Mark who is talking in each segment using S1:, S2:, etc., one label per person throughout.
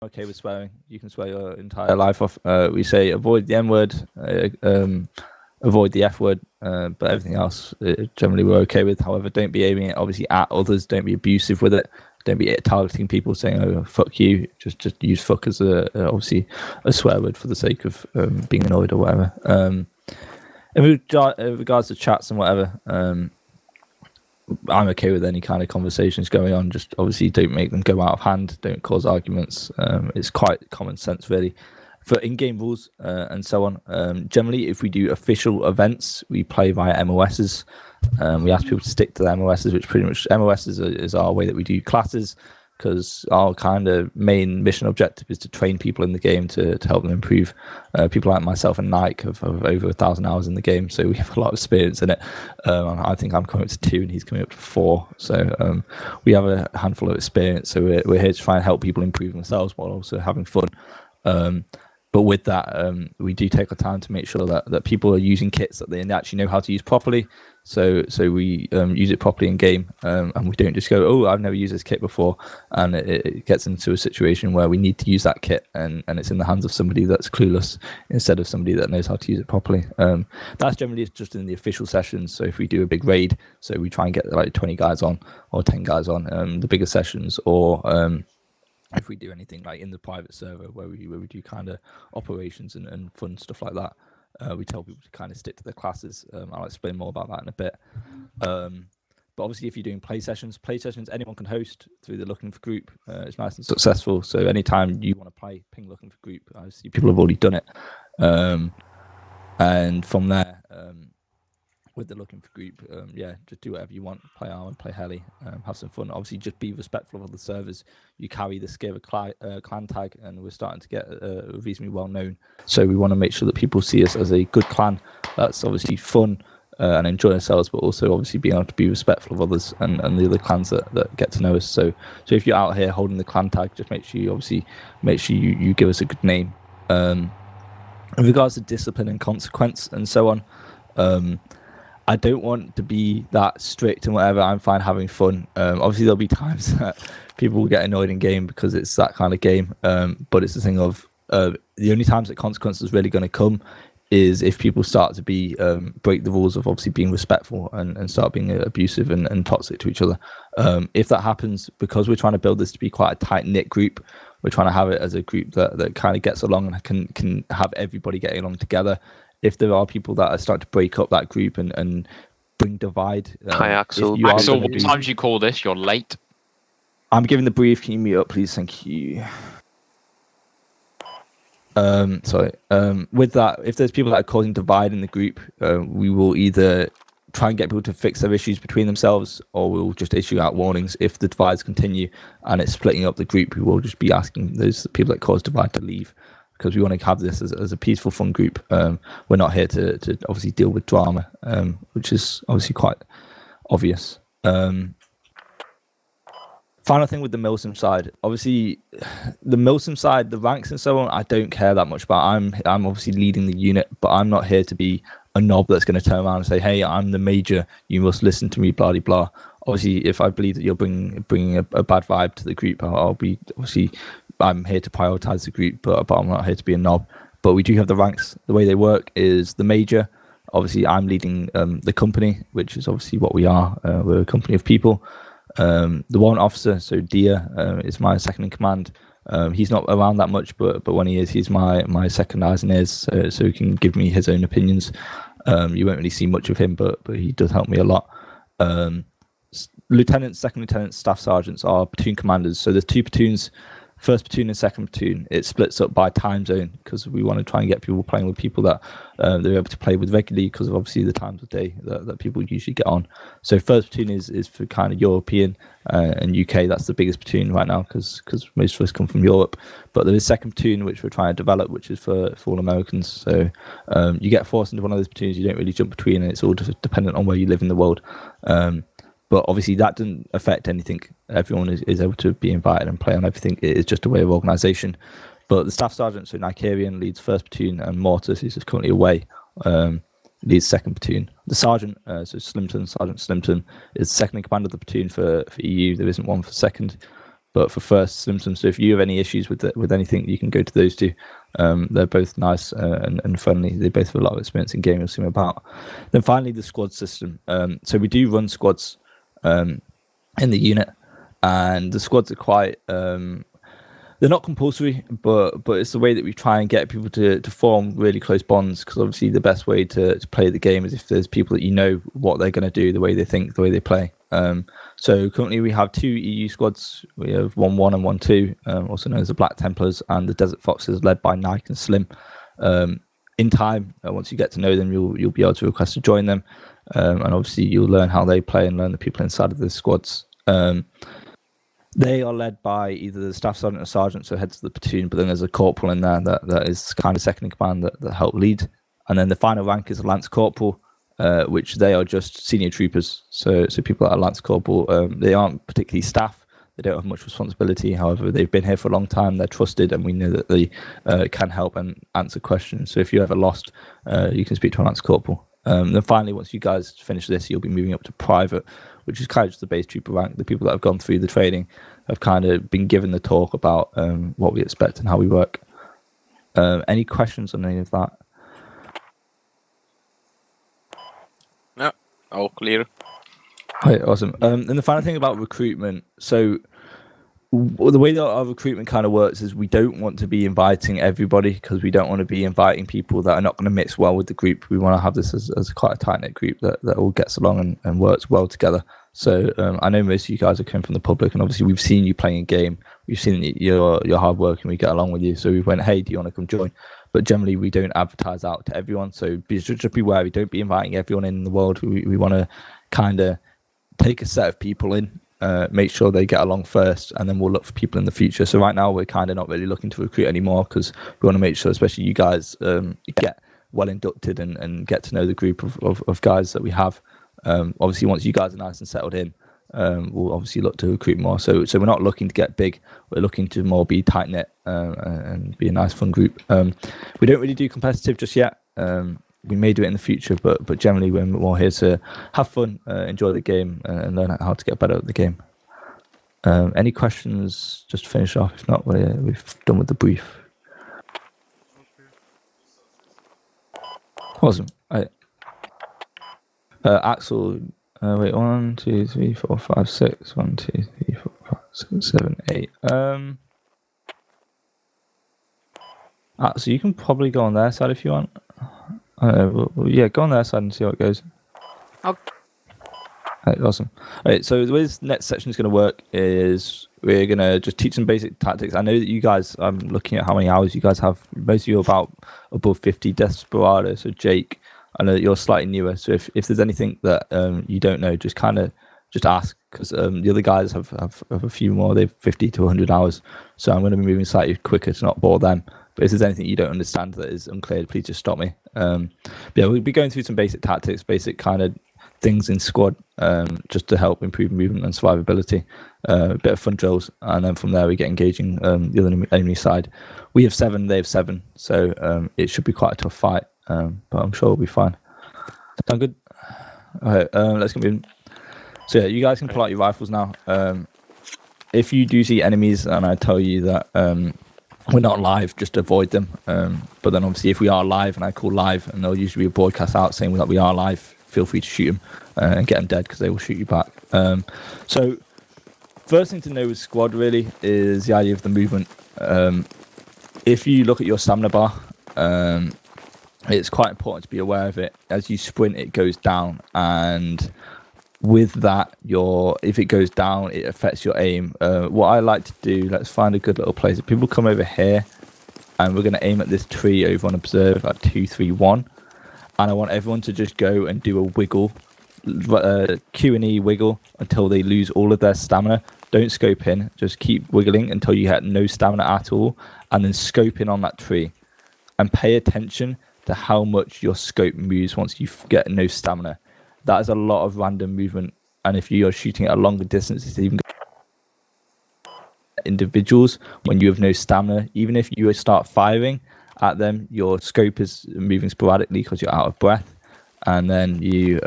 S1: okay with swearing. You can swear your entire life off. We say avoid the N word, avoid the F word, but everything else generally we're okay with. However, don't be aiming it obviously at others. Don't be abusive with it. Don't be targeting people saying "oh fuck you." Just use "fuck" as obviously a swear word for the sake of being annoyed or whatever. In regards to chats and whatever, I'm okay with any kind of conversations going on. Just obviously don't make them go out of hand. Don't cause arguments. It's quite common sense, really. For in-game rules and so on, generally, if we do official events, we play via MOSs. We ask people to stick to the MOSs, which pretty much MOSs is our way that we do classes, because our kind of main mission objective is to train people in the game to help them improve. People like myself and Nike have over 1,000 hours in the game, so we have a lot of experience in it. I think I'm coming up to 2 and he's coming up to 4, so we have a handful of experience. So we're here to try and help people improve themselves while also having fun. But with that, we do take our time to make sure that people are using kits that they actually know how to use properly. So we use it properly in game, and we don't just go, "Oh, I've never used this kit before," and it gets into a situation where we need to use that kit, and it's in the hands of somebody that's clueless instead of somebody that knows how to use it properly. That's generally just in the official sessions. So if we do a big raid, so we try and get like 20 guys on or 10 guys on the bigger sessions, or if we do anything like in the private server where we do kind of operations and fun stuff like that, we tell people to kind of stick to their classes. I'll explain more about that in a bit. But obviously, if you're doing play sessions, anyone can host through the Looking for group. It's nice and successful. So anytime you want to play, ping Looking for group. I see people have already done it. And from there, with the Looking for group, just do whatever you want. Play Arm, play Heli, have some fun. Obviously, just be respectful of the servers. You carry the Skira clan tag, and we're starting to get reasonably well known. So we want to make sure that people see us as a good clan that's obviously fun and enjoy ourselves, but also obviously being able to be respectful of others and the other clans that get to know us. So if you're out here holding the clan tag, just make sure you give us a good name. In regards to discipline and consequence and so on, I don't want to be that strict and whatever. I'm fine having fun. Obviously, there'll be times that people will get annoyed in game because it's that kind of game. But it's the thing of the only times that consequence is really going to come is if people start to be break the rules of obviously being respectful and start being abusive and toxic to each other. If that happens, because we're trying to build this to be quite a tight-knit group, we're trying to have it as a group that kind of gets along and can have everybody getting along together. If there are people that are starting to break up that group and bring divide.
S2: Hi, Axel.
S3: Axel, what time do you call this? You're late.
S1: I'm giving the brief. Can you mute up, please? Thank you. Sorry. With that, if there's people that are causing divide in the group, we will either try and get people to fix their issues between themselves, or we'll just issue out warnings. If the divides continue and it's splitting up the group, we will just be asking those people that cause divide to leave, because we want to have this as a peaceful, fun group. We're not here to obviously deal with drama, which is obviously quite obvious. Final thing with the Milsim side, obviously the Milsim side, the ranks and so on, I don't care that much about. I'm obviously leading the unit, but I'm not here to be a knob that's going to turn around and say, hey, I'm the major, you must listen to me, blah, blah, blah. Obviously, if I believe that you're bringing a bad vibe to the group, I'll be, obviously, I'm here to prioritize the group, but I'm not here to be a knob. But we do have the ranks. The way they work is the major. Obviously, I'm leading the company, which is obviously what we are. We're a company of people. The warrant officer, so Dia, is my second in command. He's not around that much, but when he is, he's my second eyes and ears, so he can give me his own opinions. You won't really see much of him, but he does help me a lot. Lieutenants, second lieutenants, staff sergeants are platoon commanders. So there's 2 platoons, first platoon and second platoon. It splits up by time zone because we want to try and get people playing with people that they're able to play with regularly, because of obviously the times of day that people usually get on. So first platoon is for kind of European and UK. That's the biggest platoon right now because most of us come from Europe. But there is second platoon, which we're trying to develop, which is for all Americans. So you get forced into one of those platoons, you don't really jump between, and it's all just dependent on where you live in the world. But obviously that doesn't affect anything. Everyone is able to be invited and play on everything. It is just a way of organisation. But the staff sergeant, so Nicarian, leads first platoon, and Mortis, who's currently away, leads second platoon. The sergeant, Sergeant Slimton, is second in command of the platoon for EU. There isn't one for second. But for first symptoms, so if you have any issues with anything, you can go to those two. They're both nice and friendly. They both have a lot of experience in gaming. We'll see about. Then finally, the squad system. So we do run squads in the unit, and the squads are quite. They're not compulsory, but it's the way that we try and get people to form really close bonds, because obviously the best way to play the game is if there's people that you know what they're going to do, the way they think, the way they play. So currently we have 2 EU squads. We have 1-1 and 1-2, also known as the Black Templars, and the Desert Foxes, led by Nike and Slim. In time, once you get to know them, you'll be able to request to join them, and obviously you'll learn how they play and learn the people inside of the squads. They are led by either the staff sergeant or sergeant, so heads of the platoon, but then there's a corporal in there that is kind of second in command that help lead. And then the final rank is a lance corporal, which they are just senior troopers. So people that are lance corporal, they aren't particularly staff. They don't have much responsibility. However, they've been here for a long time. They're trusted, and we know that they can help and answer questions. So if you're ever lost, you can speak to a lance corporal. Then finally, once you guys finish this, you'll be moving up to private, which is kind of just the base trooper rank. The people that have gone through the training have kind of been given the talk about what we expect and how we work. Any questions on any of that?
S2: No, all clear.
S1: Right, awesome. And the final thing about recruitment, so the way that our recruitment kind of works is we don't want to be inviting everybody, because we don't want to be inviting people that are not going to mix well with the group. We want to have this as quite a tight-knit group that all gets along and works well together. So I know most of you guys are coming from the public, and obviously we've seen you playing a game. We've seen your hard work, and we get along with you. So we went, hey, do you want to come join? But generally, we don't advertise out to everyone. So just be wary. Don't be inviting everyone in the world. We want to kind of take a set of people in, make sure they get along first, and then we'll look for people in the future. So right now, we're kind of not really looking to recruit anymore, because we want to make sure, especially you guys, get well inducted and get to know the group of guys that we have. Obviously, once you guys are nice and settled in, we'll obviously look to recruit more. So we're not looking to get big. We're looking to more be tight knit and be a nice fun group. We don't really do competitive just yet. We may do it in the future, but generally we're more here to have fun, enjoy the game, and learn how to get better at the game. Any questions just to finish off? If not, we've done with the brief. Awesome. Axel, wait, 1, 2, 3, 4, 5, 6. 1, 2, 3, 4, 5, 6, 7, 8. Axel, you can probably go on their side if you want. Yeah, go on their side and see how it goes.
S3: Okay.
S1: Right, awesome. All right, so the way this next section is going to work is we're going to just teach some basic tactics. I know that you guys, I'm looking at how many hours you guys have. Most of you are about above 50 Desperado. So Jake, I know that you're slightly newer. So if there's anything that you don't know, just ask, because the other guys have a few more. They've 50 to 100 hours. So I'm going to be moving slightly quicker to not bore them. But if there's anything you don't understand that is unclear, please just stop me. Yeah, we'll be going through some basic tactics, basic kind of things in squad, just to help improve movement and survivability. A bit of fun drills, and then from there we get engaging the other enemy side. We have 7, they have 7, so it should be quite a tough fight, but I'm sure we'll be fine. Sound good? All right, let's get moving. So yeah, you guys can pull out your rifles now. If you do see enemies and I tell you that we're not live, just avoid them. But then obviously if we are live and I call live, and there'll usually be a broadcast out saying that we are live, feel free to shoot them and get them dead, because they will shoot you back. So first thing to know with squad really is the idea of the movement. If you look at your stamina bar, it's quite important to be aware of it. As you sprint, it goes down, and with that, if it goes down, it affects your aim. What I like to do, let's find a good little place. If people come over here, and we're going to aim at this tree over on observe at 2, 3, 1, and I want everyone to just go and do a wiggle, Q&E wiggle, until they lose all of their stamina. Don't scope in, just keep wiggling until you have no stamina at all, and then scope in on that tree, and pay attention to how much your scope moves once you get no stamina. That is a lot of random movement, and if you are shooting at a longer distance, it's even individuals when you have no stamina. Even if you start firing at them, your scope is moving sporadically because you're out of breath, and then you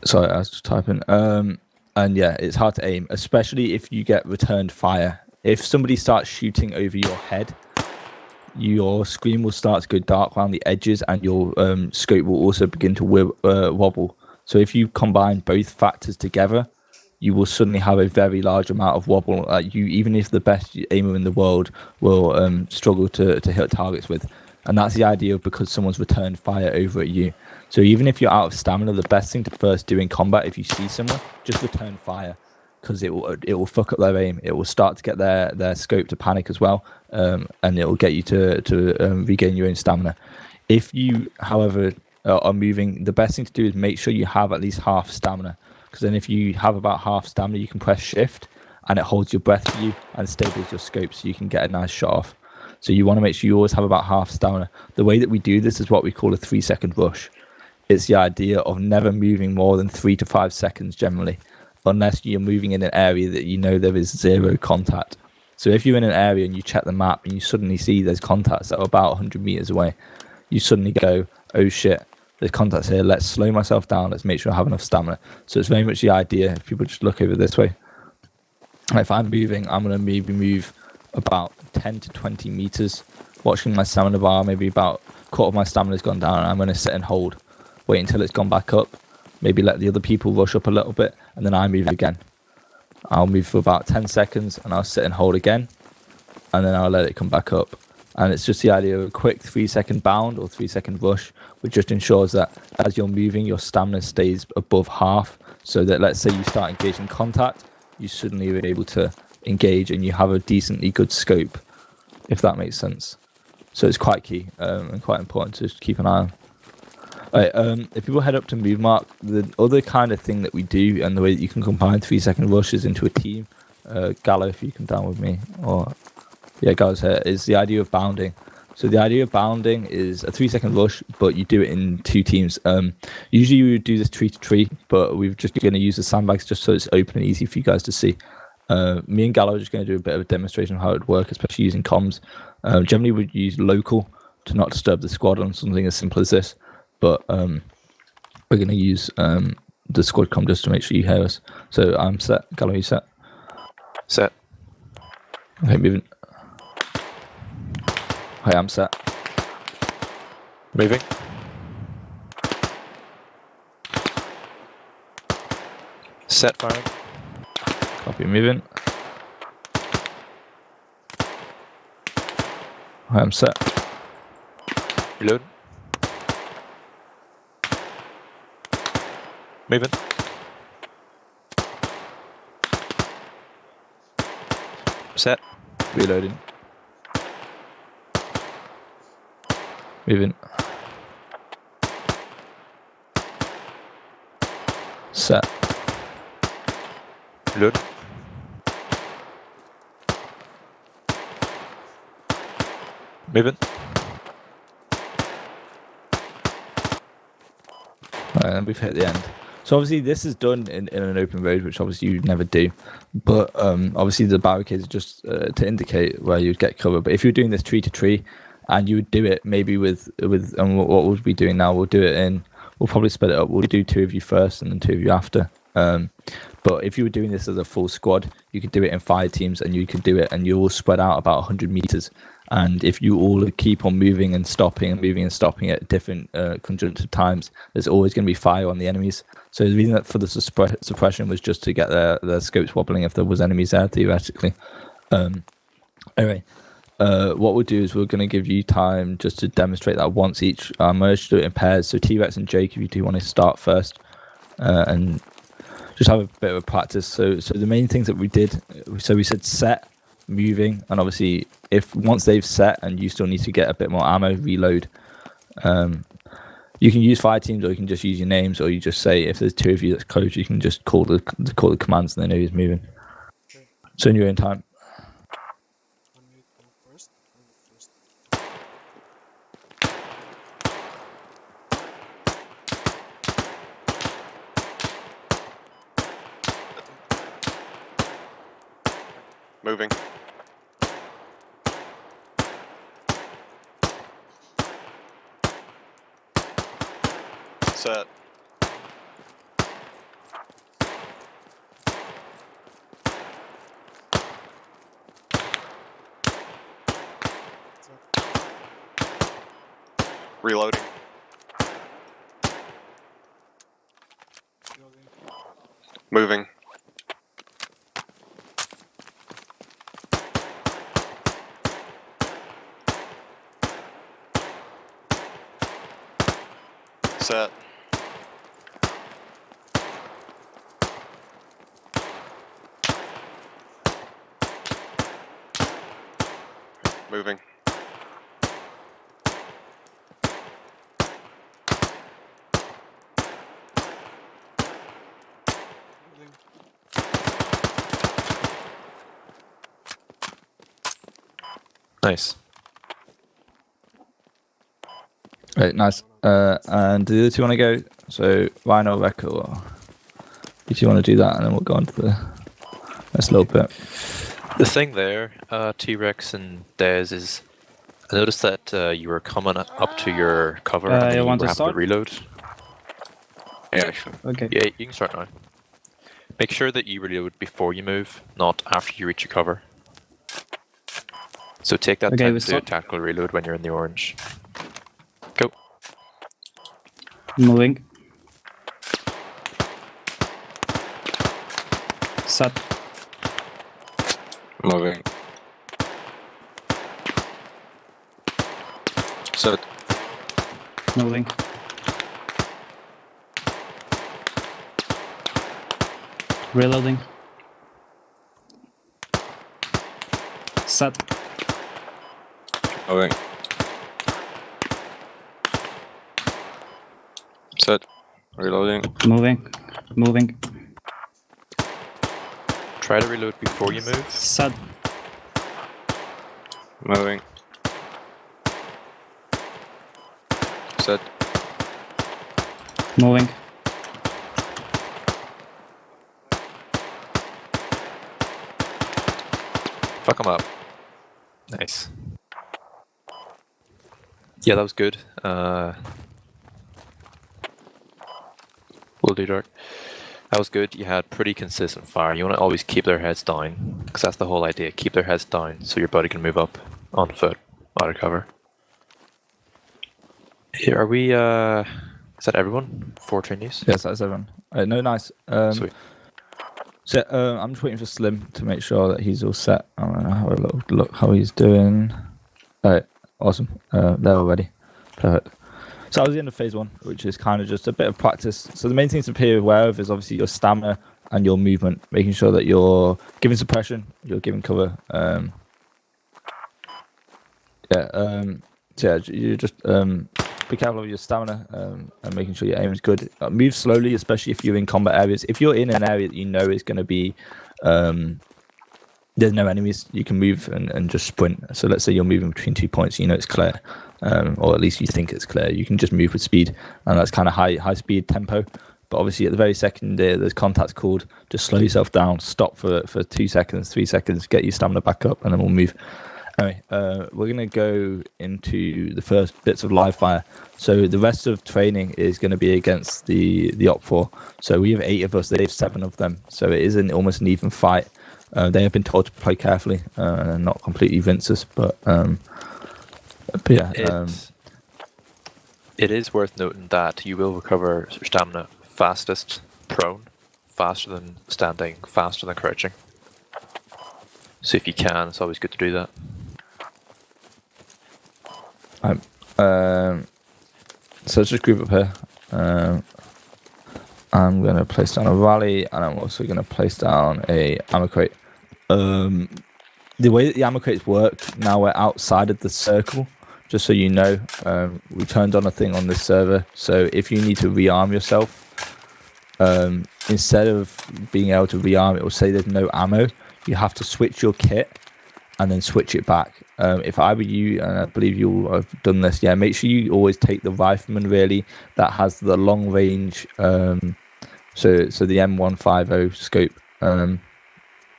S1: Sorry, I was just typing. And yeah, it's hard to aim, especially if you get returned fire. If somebody starts shooting over your head, your screen will start to go dark around the edges, and your scope will also begin to wobble. So if you combine both factors together, you will suddenly have a very large amount of wobble. You, even if the best aimer in the world, will struggle to hit targets with. And that's the idea of because someone's returned fire over at you. So even if you're out of stamina, the best thing to first do in combat, if you see someone, just return fire, because it will fuck up their aim. It will start to get their scope to panic as well, and it will get you to regain your own stamina. If you, however, are moving, the best thing to do is make sure you have at least half stamina, because then if you have about half stamina, you can press shift and it holds your breath for you and stables your scope so you can get a nice shot off. So you want to make sure you always have about half stamina. The way that we do this is what we call a 3-second rush. It's the idea of never moving more than 3 to 5 seconds generally, unless you're moving in an area that you know there is zero contact. So if you're in an area and you check the map and you suddenly see there's contacts that are about 100 meters away, you suddenly go, oh shit, there's contacts here, let's slow myself down, let's make sure I have enough stamina. So it's very much the idea, if people just look over this way, if I'm moving, I'm going to maybe move about 10 to 20 meters, watching my stamina bar, maybe about a quarter of my stamina's gone down, and I'm going to sit and hold, wait until it's gone back up, maybe let the other people rush up a little bit, and then I move again. I'll move for about 10 seconds, and I'll sit and hold again, and then I'll let it come back up. And it's just the idea of a quick 3-second bound or 3-second rush, which just ensures that as you're moving, your stamina stays above half, so that let's say you start engaging contact, you suddenly are able to engage and you have a decently good scope, if that makes sense. So it's quite key and quite important to keep an eye on. Right, if people head up to move mark, the other kind of thing that we do and the way that you can combine 3-second rushes into a team, Gallo, if you come down with me, or yeah, Gallo's here, is the idea of bounding. So the idea of bounding is a 3-second rush, but you do it in 2 teams. Usually you would do this tree to tree, but we're just going to use the sandbags just so it's open and easy for you guys to see. Me and Gallo are just going to do a bit of a demonstration of how it would work, especially using comms. Generally we'd use local to not disturb the squad on something as simple as this, but we're going to use the squad comm just to make sure you hear us. So I'm set. Gallo, you set?
S4: Set.
S1: Okay, moving. Hi, I'm set.
S4: Moving. Set firing.
S1: Copy, moving. Hi, I'm set.
S4: Reload. Moving. Set.
S1: Reloading. Moving. Set.
S4: Reload. Moving.
S1: And we've hit the end. So obviously this is done in an open road, which obviously you never do. But obviously the barricades are just to indicate where you'd get cover. But if you're doing this tree to tree, and you would do it maybe with and what we'll be doing now, we'll do it in, we'll probably split it up. We'll do 2 of you first and then 2 of you after. But if you were doing this as a full squad, you could do it in 5 teams, and you could do it and you all spread out about 100 meters. And if you all keep on moving and stopping at different conjunctive times, there's always going to be fire on the enemies. So the reason that for the suppression was just to get their scopes wobbling if there was enemies there, theoretically. Anyway, what we'll do is we're going to give you time just to demonstrate that once each. I'm going to do it in pairs. So T-Rex and Jake, if you do want to start first, and just have a bit of a practice. So the main things that we did, so we said set, moving, and obviously if once they've set and you still need to get a bit more ammo, reload. You can use 5 teams, or you can just use your names, or you just say if there's 2 of you that's close, you can just call the commands and they know who's moving.
S5: Okay.
S1: So in your own time.
S5: Want me to go first?
S2: Moving. Set.
S6: Reloading.
S5: Reloading.
S6: Moving. Set. Moving.
S5: Moving.
S4: Nice.
S1: Right, nice. And do the other two want to go? So Ryan or Rekka, or if you want to do that, and then we'll go on to the next little bit.
S4: The thing there, T-Rex and Dez, is I noticed that you were coming up to your cover and then
S7: You
S4: you
S7: want
S4: were
S7: to
S4: having to
S7: start?
S4: reload.
S2: Yeah, sure.
S7: Okay.
S4: Yeah, you can start now. Make sure that you reload before you move, not after you reach your cover. So take that
S7: Okay,
S4: time
S7: we
S4: to do a
S7: start.
S4: tactical reload when you're in the orange. Go.
S7: Moving. Set.
S6: Moving. Set.
S7: Moving. Reloading. Set.
S6: Moving. Set. Reloading.
S7: Moving. Moving.
S4: Try to reload before you move.
S7: Set.
S6: Moving. Set.
S7: Moving.
S4: Fuck them up. Nice. Yeah, that was good. Will do, Dark. That was good. You had pretty consistent fire. You want to always keep their heads down, because that's the whole idea. Keep their heads down so your buddy can move up on foot out of cover. Here, are we, is that everyone? 4 trainees?
S1: Yes, that's everyone. No, nice.
S4: Sweet.
S1: So I'm just waiting for Slim to make sure that he's all set. I'm gonna have a little look how he's doing. Alright, awesome. They're all ready. Perfect. So that was the end of phase 1, which is kind of just a bit of practice. So the main things to be aware of is obviously your stamina and your movement, making sure that you're giving suppression, you're giving cover. So you just be careful of your stamina and making sure your aim is good. Move slowly, especially if you're in combat areas. If you're in an area that you know is going to be there's no enemies, you can move and just sprint. So let's say you're moving between 2 points, you know it's clear, or at least you think it's clear. You can just move with speed, and that's kind of high speed tempo. But obviously at the very second there's contact's called, just slow yourself down, stop for 2 seconds, 3 seconds, get your stamina back up, and then we'll move. Anyway, we're going to go into the first bits of live fire. So the rest of training is going to be against the Op4. So we have 8 of us, they have 7 of them. So it is almost an even fight. They have been told to play carefully and not completely rinse us. But yeah.
S4: It is worth noting that you will recover stamina fastest prone, faster than standing, faster than crouching. So if you can, it's always good to do that.
S1: So let's just group up here. I'm going to place down a rally, and I'm also going to place down a ammo crate. The way that the ammo crates work, now we're outside of the circle, just so you know. We turned on a thing on this server, so if you need to rearm yourself, instead of being able to rearm, it will say there's no ammo. You have to switch your kit and then switch it back. If I were you, and I believe you have done this, yeah, make sure you always take the rifleman, really, that has the long range. So the M150 scope,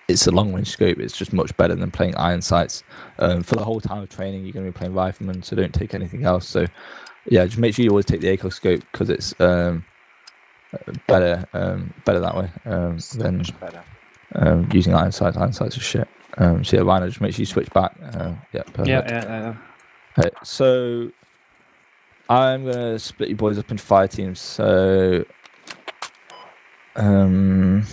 S1: it's a long range scope. It's just much better than playing iron sights. For the whole time of training, you're going to be playing rifleman, so don't take anything else. So yeah, just make sure you always take the ACOG scope, because it's better that way than using iron sights. Iron sights are shit. So yeah, Rhino, just make sure you switch back. Yeah, perfect.
S7: Yeah.
S1: Okay, so I'm gonna split you boys up into 5 teams. So,
S8: Meow.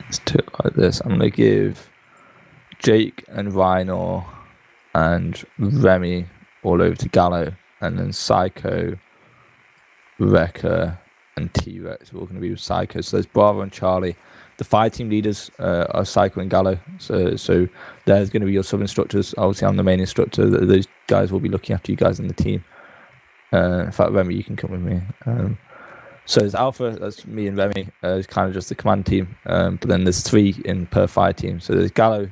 S1: let's do it like this. I'm gonna give Jake and Rhino and Remy all over to Gallo, and then Psycho, Wrecker, and T-Rex are all going to be with Psycho. So there's Bravo and Charlie. The 5 team leaders are Psycho and Gallo. So there's going to be your sub instructors. Obviously, I'm the main instructor. Those guys will be looking after you guys in the team. In fact, Remy, you can come with me. So there's Alpha, that's me and Remy. It's kind of just the command team. But then there's 3 in per 5 team. So there's Gallo,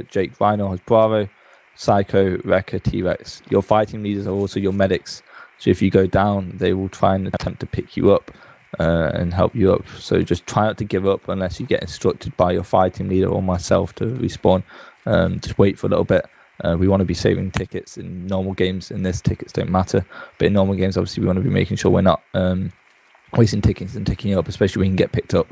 S1: Jake, Rhino has Bravo, Psycho, Wrecker, T-Rex. Your 5 team leaders are also your medics. So if you go down, they will try and attempt to pick you up and help you up. So just try not to give up unless you get instructed by your 5 team leader or myself to respawn. Just wait for a little bit. We want to be saving tickets in normal games. In this, tickets don't matter. But in normal games, obviously, we want to be making sure we're not wasting tickets and ticking up, especially when you can get picked up.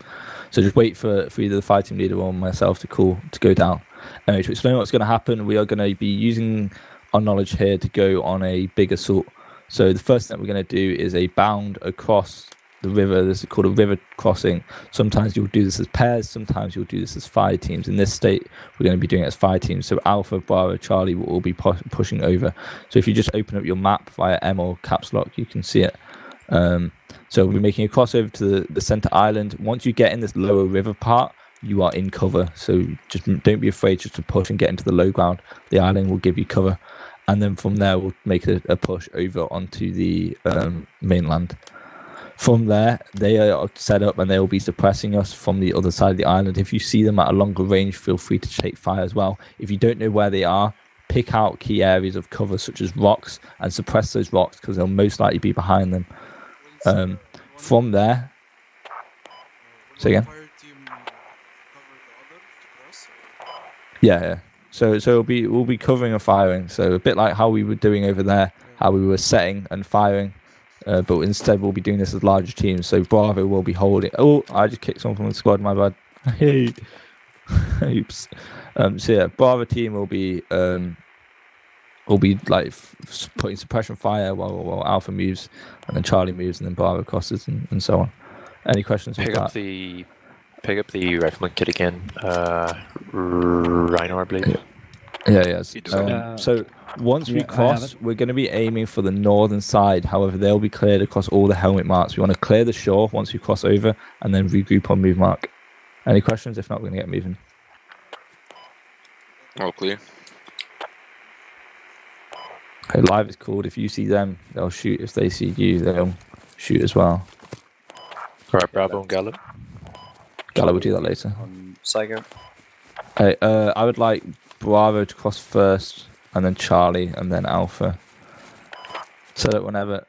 S1: So just wait for either the 5 team leader or myself to go down. Anyway, to explain what's going to happen, we are going to be using our knowledge here to go on a big assault. So the first thing we're going to do is a bound across the river. This is called a river crossing. Sometimes you'll do this as pairs, sometimes you'll do this as 5 teams. In this state, we're going to be doing it as 5 teams. So Alpha, Bravo, Charlie will all be pushing over. So if you just open up your map via M or caps lock, you can see it. So we'll be making a crossover to the center island. Once you get in this lower river part, you are in cover. So just don't be afraid just to push and get into the low ground. The island will give you cover. And then from there, we'll make a push over onto the mainland. From there, they are set up and they will be suppressing us from the other side of the island. If you see them at a longer range, feel free to take fire as well. If you don't know where they are, pick out key areas of cover such as rocks and suppress those rocks because they'll most likely be behind them. From there, say again.
S5: Fire team cover the other to cross?
S1: Yeah. So we'll be covering and firing. So a bit like how we were doing over there, how we were setting and firing, but instead we'll be doing this as larger teams. So Bravo will be holding. Oh, I just kicked someone from the squad. My bad. Hey. Oops. So yeah, Bravo team will be like putting suppression fire while Alpha moves, and then Charlie moves, and then Bravo crosses, and so on. Any questions?
S4: Pick up the rifleman kit again. Rhino, I believe.
S1: Yeah.
S6: doesn't.
S1: So once we
S7: yeah, I have
S1: cross, we're going to be aiming for the northern side. However, they'll be cleared across all the helmet marks. We want to clear the shore once we cross over, and then regroup on move mark. Any questions? If not, we're going to get moving.
S6: All clear.
S1: Okay, live is called. If you see them, they'll shoot. If they see you, they'll shoot as well.
S4: Alright, Bravo and Gallo.
S1: Gallo will do that later.
S8: Psycho.
S1: Hey, I would like Bravo to cross first, and then Charlie, and then Alpha. So that whenever,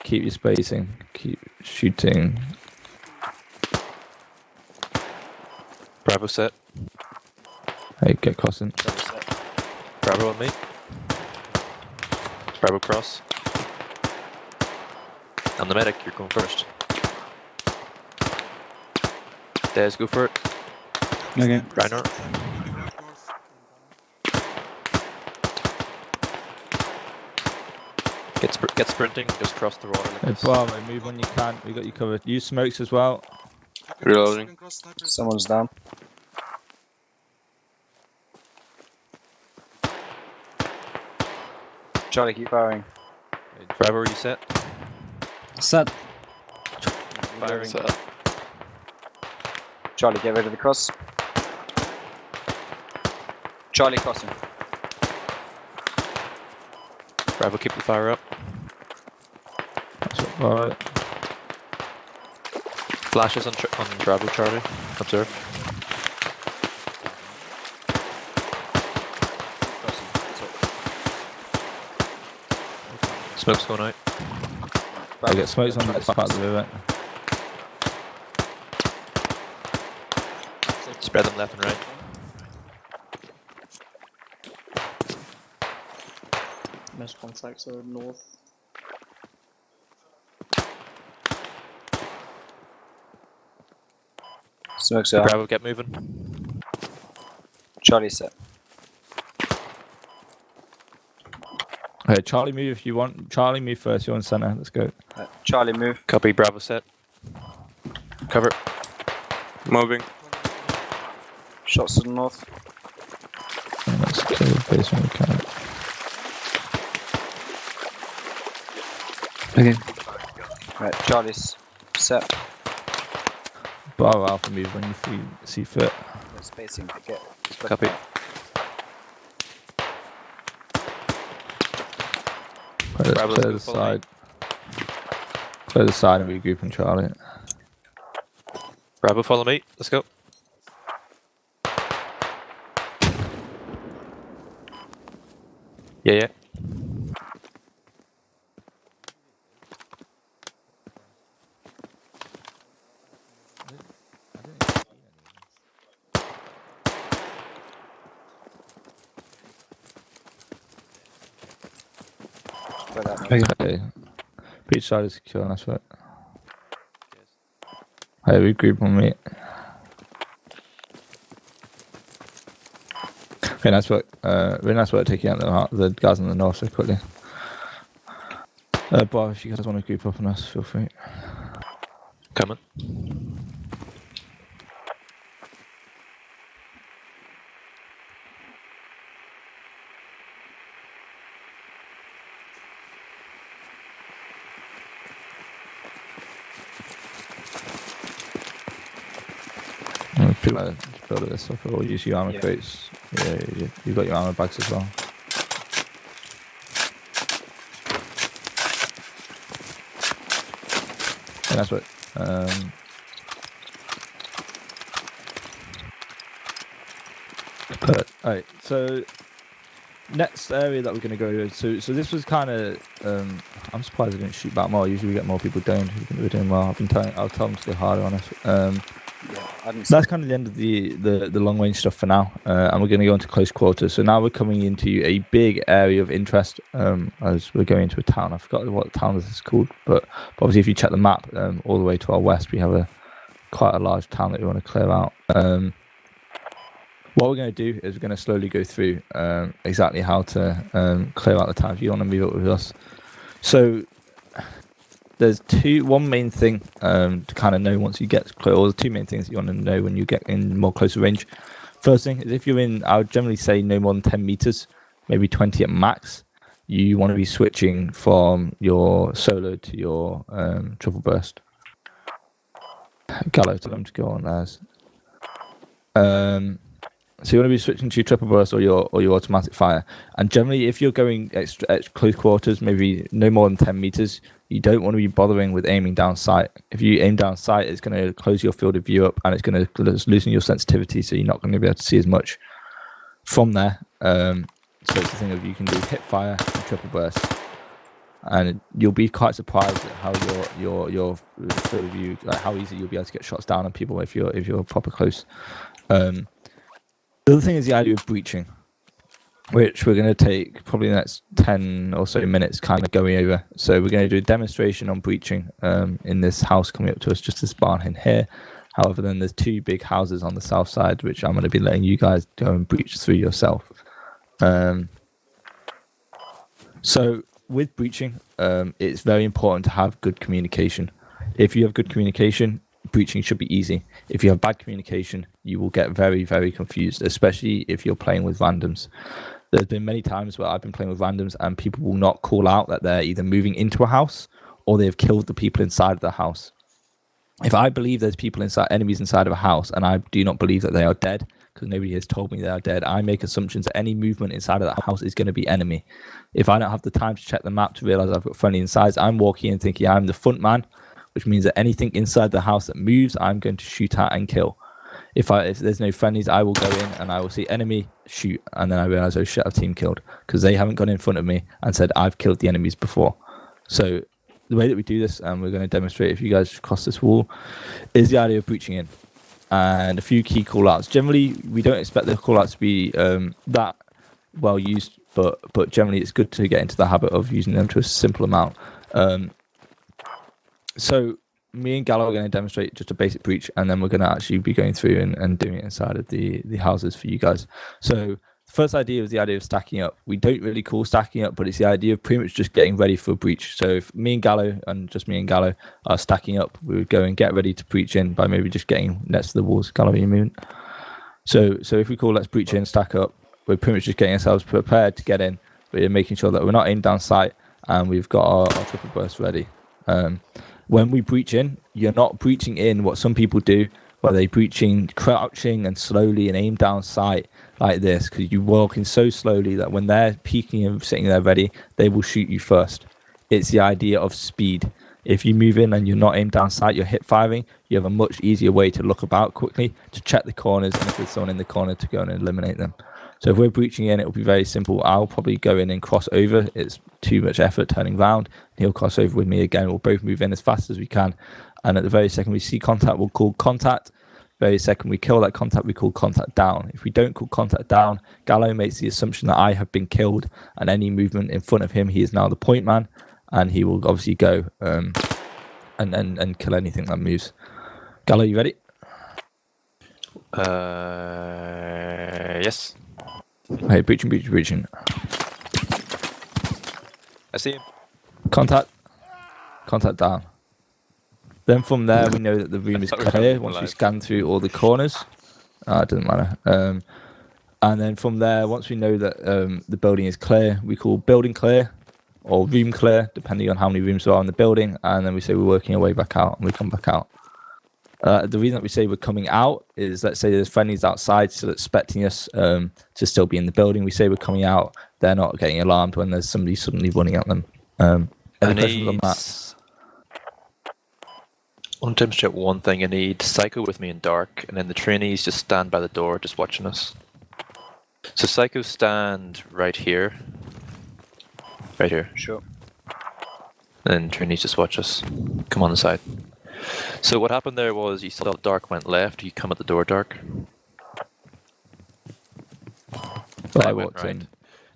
S1: keep your spacing, keep shooting.
S4: Bravo set.
S1: Hey, get crossing.
S4: Bravo on me. Bravo cross. I'm the medic, you're going first. Des, go for it.
S7: Okay.
S4: Rhino. Get sprinting, just cross the water.
S1: Hey, Bravo, move when you can. We got you covered. Use smokes as well.
S6: Reloading.
S8: Someone's down. Charlie, keep firing.
S4: Bravo, are you set?
S7: Set.
S4: Firing.
S6: Set.
S8: Charlie, get rid of the cross. Charlie crossing.
S4: Bravo, keep the fire up.
S1: Alright.
S4: Flashes on Bravo, Charlie. Observe. Smoke's going out.
S1: I get smokes on that part of the river.
S4: Spread them left and right.
S8: Mesh contacts are north. Smokes out.
S4: Bravo, get moving.
S8: Charlie set.
S1: Okay, Charlie, move if you want. Charlie, move first. You're on center. Let's go.
S8: Charlie, move.
S4: Copy. Bravo set. Cover.
S6: Moving.
S8: Shots to the north.
S1: And let's kill the base when we can.
S7: Okay.
S8: Right, Charlie's set.
S1: Bravo Alpha, move when you see fit.
S8: Get spacing. Get spread
S4: Copy.
S8: out.
S4: Bravo's
S1: Clear
S4: go
S1: the
S4: follow me.
S1: side. Clear the side and regroup and Charlie.
S4: Bravo, follow me. Let's go. Yeah.
S8: Spread out.
S7: Okay.
S1: Okay. Beach side is secure, that's right. Hey, regroup on me. Okay, nice work. Really nice work taking out the guys on the north so quickly. Bob, if you guys want to group up on us, feel free.
S4: Coming.
S1: Just build this up or use your armor crates. Yeah, you've got your armor bags as well. And that's what. But alright, so next area that we're going to go to. So this was kind of. I'm surprised I didn't shoot back more. Usually we get more people down who are doing well. I'll tell them to go harder on us.
S8: Yeah, I didn't
S1: That's kind of the end of the long range stuff for now, and we're going to go into close quarters. So now we're coming into a big area of interest as we're going to a town. I forgot what town this is called, but obviously if you check the map, all the way to our west, we have quite a large town that we want to clear out. What we're going to do is we're going to slowly go through exactly how to clear out the town. If you want to move up with us, so. There's one main thing to kind of know once you get close, or the two main things that you want to know when you get in more closer range. First thing is if you're in, I would generally say no more than 10 meters, maybe 20 at max. You want to be switching from your solo to your triple burst. Gallo, tell them to go on theirs. So you want to be switching to your triple burst or your automatic fire. And generally, if you're going at close quarters, maybe no more than 10 meters, you don't want to be bothering with aiming down sight. If you aim down sight, it's going to close your field of view up and it's going to loosen your sensitivity, so you're not going to be able to see as much from there. So it's the thing of you can do hip fire and triple burst, and you'll be quite surprised at how your field of view, like how easy you'll be able to get shots down on people if you're proper close. The other thing is the idea of breaching, which we're going to take probably the next 10 or so minutes kind of going over. So we're going to do a demonstration on breaching in this house coming up to us, just this barn in here. However, then there's two big houses on the south side, which I'm going to be letting you guys go and breach through yourself. So with breaching, it's very important to have good communication. If you have good communication, breaching should be easy. If you have bad communication, you will get very, very confused, especially if you're playing with randoms. There's been many times where I've been playing with randoms and people will not call out that they're either moving into a house or they've killed the people inside of the house. If I believe there's people inside, enemies inside of a house, and I do not believe that they are dead, because nobody has told me they are dead, I make assumptions that any movement inside of that house is going to be enemy. If I don't have the time to check the map to realize I've got friendly inside, I'm walking in thinking I'm the front man, which means that anything inside the house that moves, I'm going to shoot at and kill. If there's no friendlies, I will go in and I will see enemy, shoot, and then I realize, oh shit, I've team killed, because they haven't gone in front of me and said I've killed the enemies before. So the way that we do this, and we're going to demonstrate if you guys cross this wall, is the idea of breaching in. And a few key callouts. Generally, we don't expect the callouts to be that well used, but generally it's good to get into the habit of using them to a simple amount. So me and Gallo are going to demonstrate just a basic breach, and then we're going to actually be going through and doing it inside of the houses for you guys. So the first idea was the idea of stacking up. We don't really call stacking up, but it's the idea of pretty much just getting ready for a breach. So if me and Gallo, and just me and Gallo, are stacking up, we would go and get ready to breach in by maybe just getting next to the walls. Gallo, you moving? So if we call let's breach in, stack up, we're pretty much just getting ourselves prepared to get in. We're making sure that we're not aimed down sight, and we've got our triple burst ready. When we breach in, you're not breaching in what some people do, where they breaching crouching and slowly and aim down sight like this, because you walk in so slowly that when they're peeking and sitting there ready, they will shoot you first. It's the idea of speed. If you move in and you're not aimed down sight, you're hip firing, you have a much easier way to look about quickly, to check the corners, and if there's someone in the corner, to go and eliminate them. So if we're breaching in, it'll be very simple. I'll probably go in and cross over. It's too much effort turning round. He'll cross over with me again. We'll both move in as fast as we can. And at the very second we see contact, we'll call contact. Very second we kill that contact, we call contact down. If we don't call contact down, Gallo makes the assumption that I have been killed, and any movement in front of him, he is now the point man, and he will obviously go and kill anything that moves. Gallo, you ready?
S4: Yes.
S1: Okay, breaching.
S4: I see him.
S1: Contact down. Then from there, we know that the room is
S4: thought we were
S1: clear
S4: going
S1: once we
S4: live.
S1: scan through all the corners. It doesn't matter. And then from there, once we know that the building is clear, we call building clear or room clear, depending on how many rooms there are in the building. And then we say we're working our way back out, and we come back out. The reason that we say we're coming out is, let's say there's friendlies outside still expecting us to still be in the building. We say we're coming out. They're not getting alarmed when there's somebody suddenly running at them. Any questions on that?
S4: I want to demonstrate one thing. I need Psycho with me in dark, and then the trainees just stand by the door, just watching us. So Psycho stand right here. Right here.
S8: Sure.
S4: And trainees just watch us. Come on the side. So what happened there was you saw that dark went left, you come at the door dark.
S1: Well,
S4: I went
S1: walked
S4: right.
S1: in.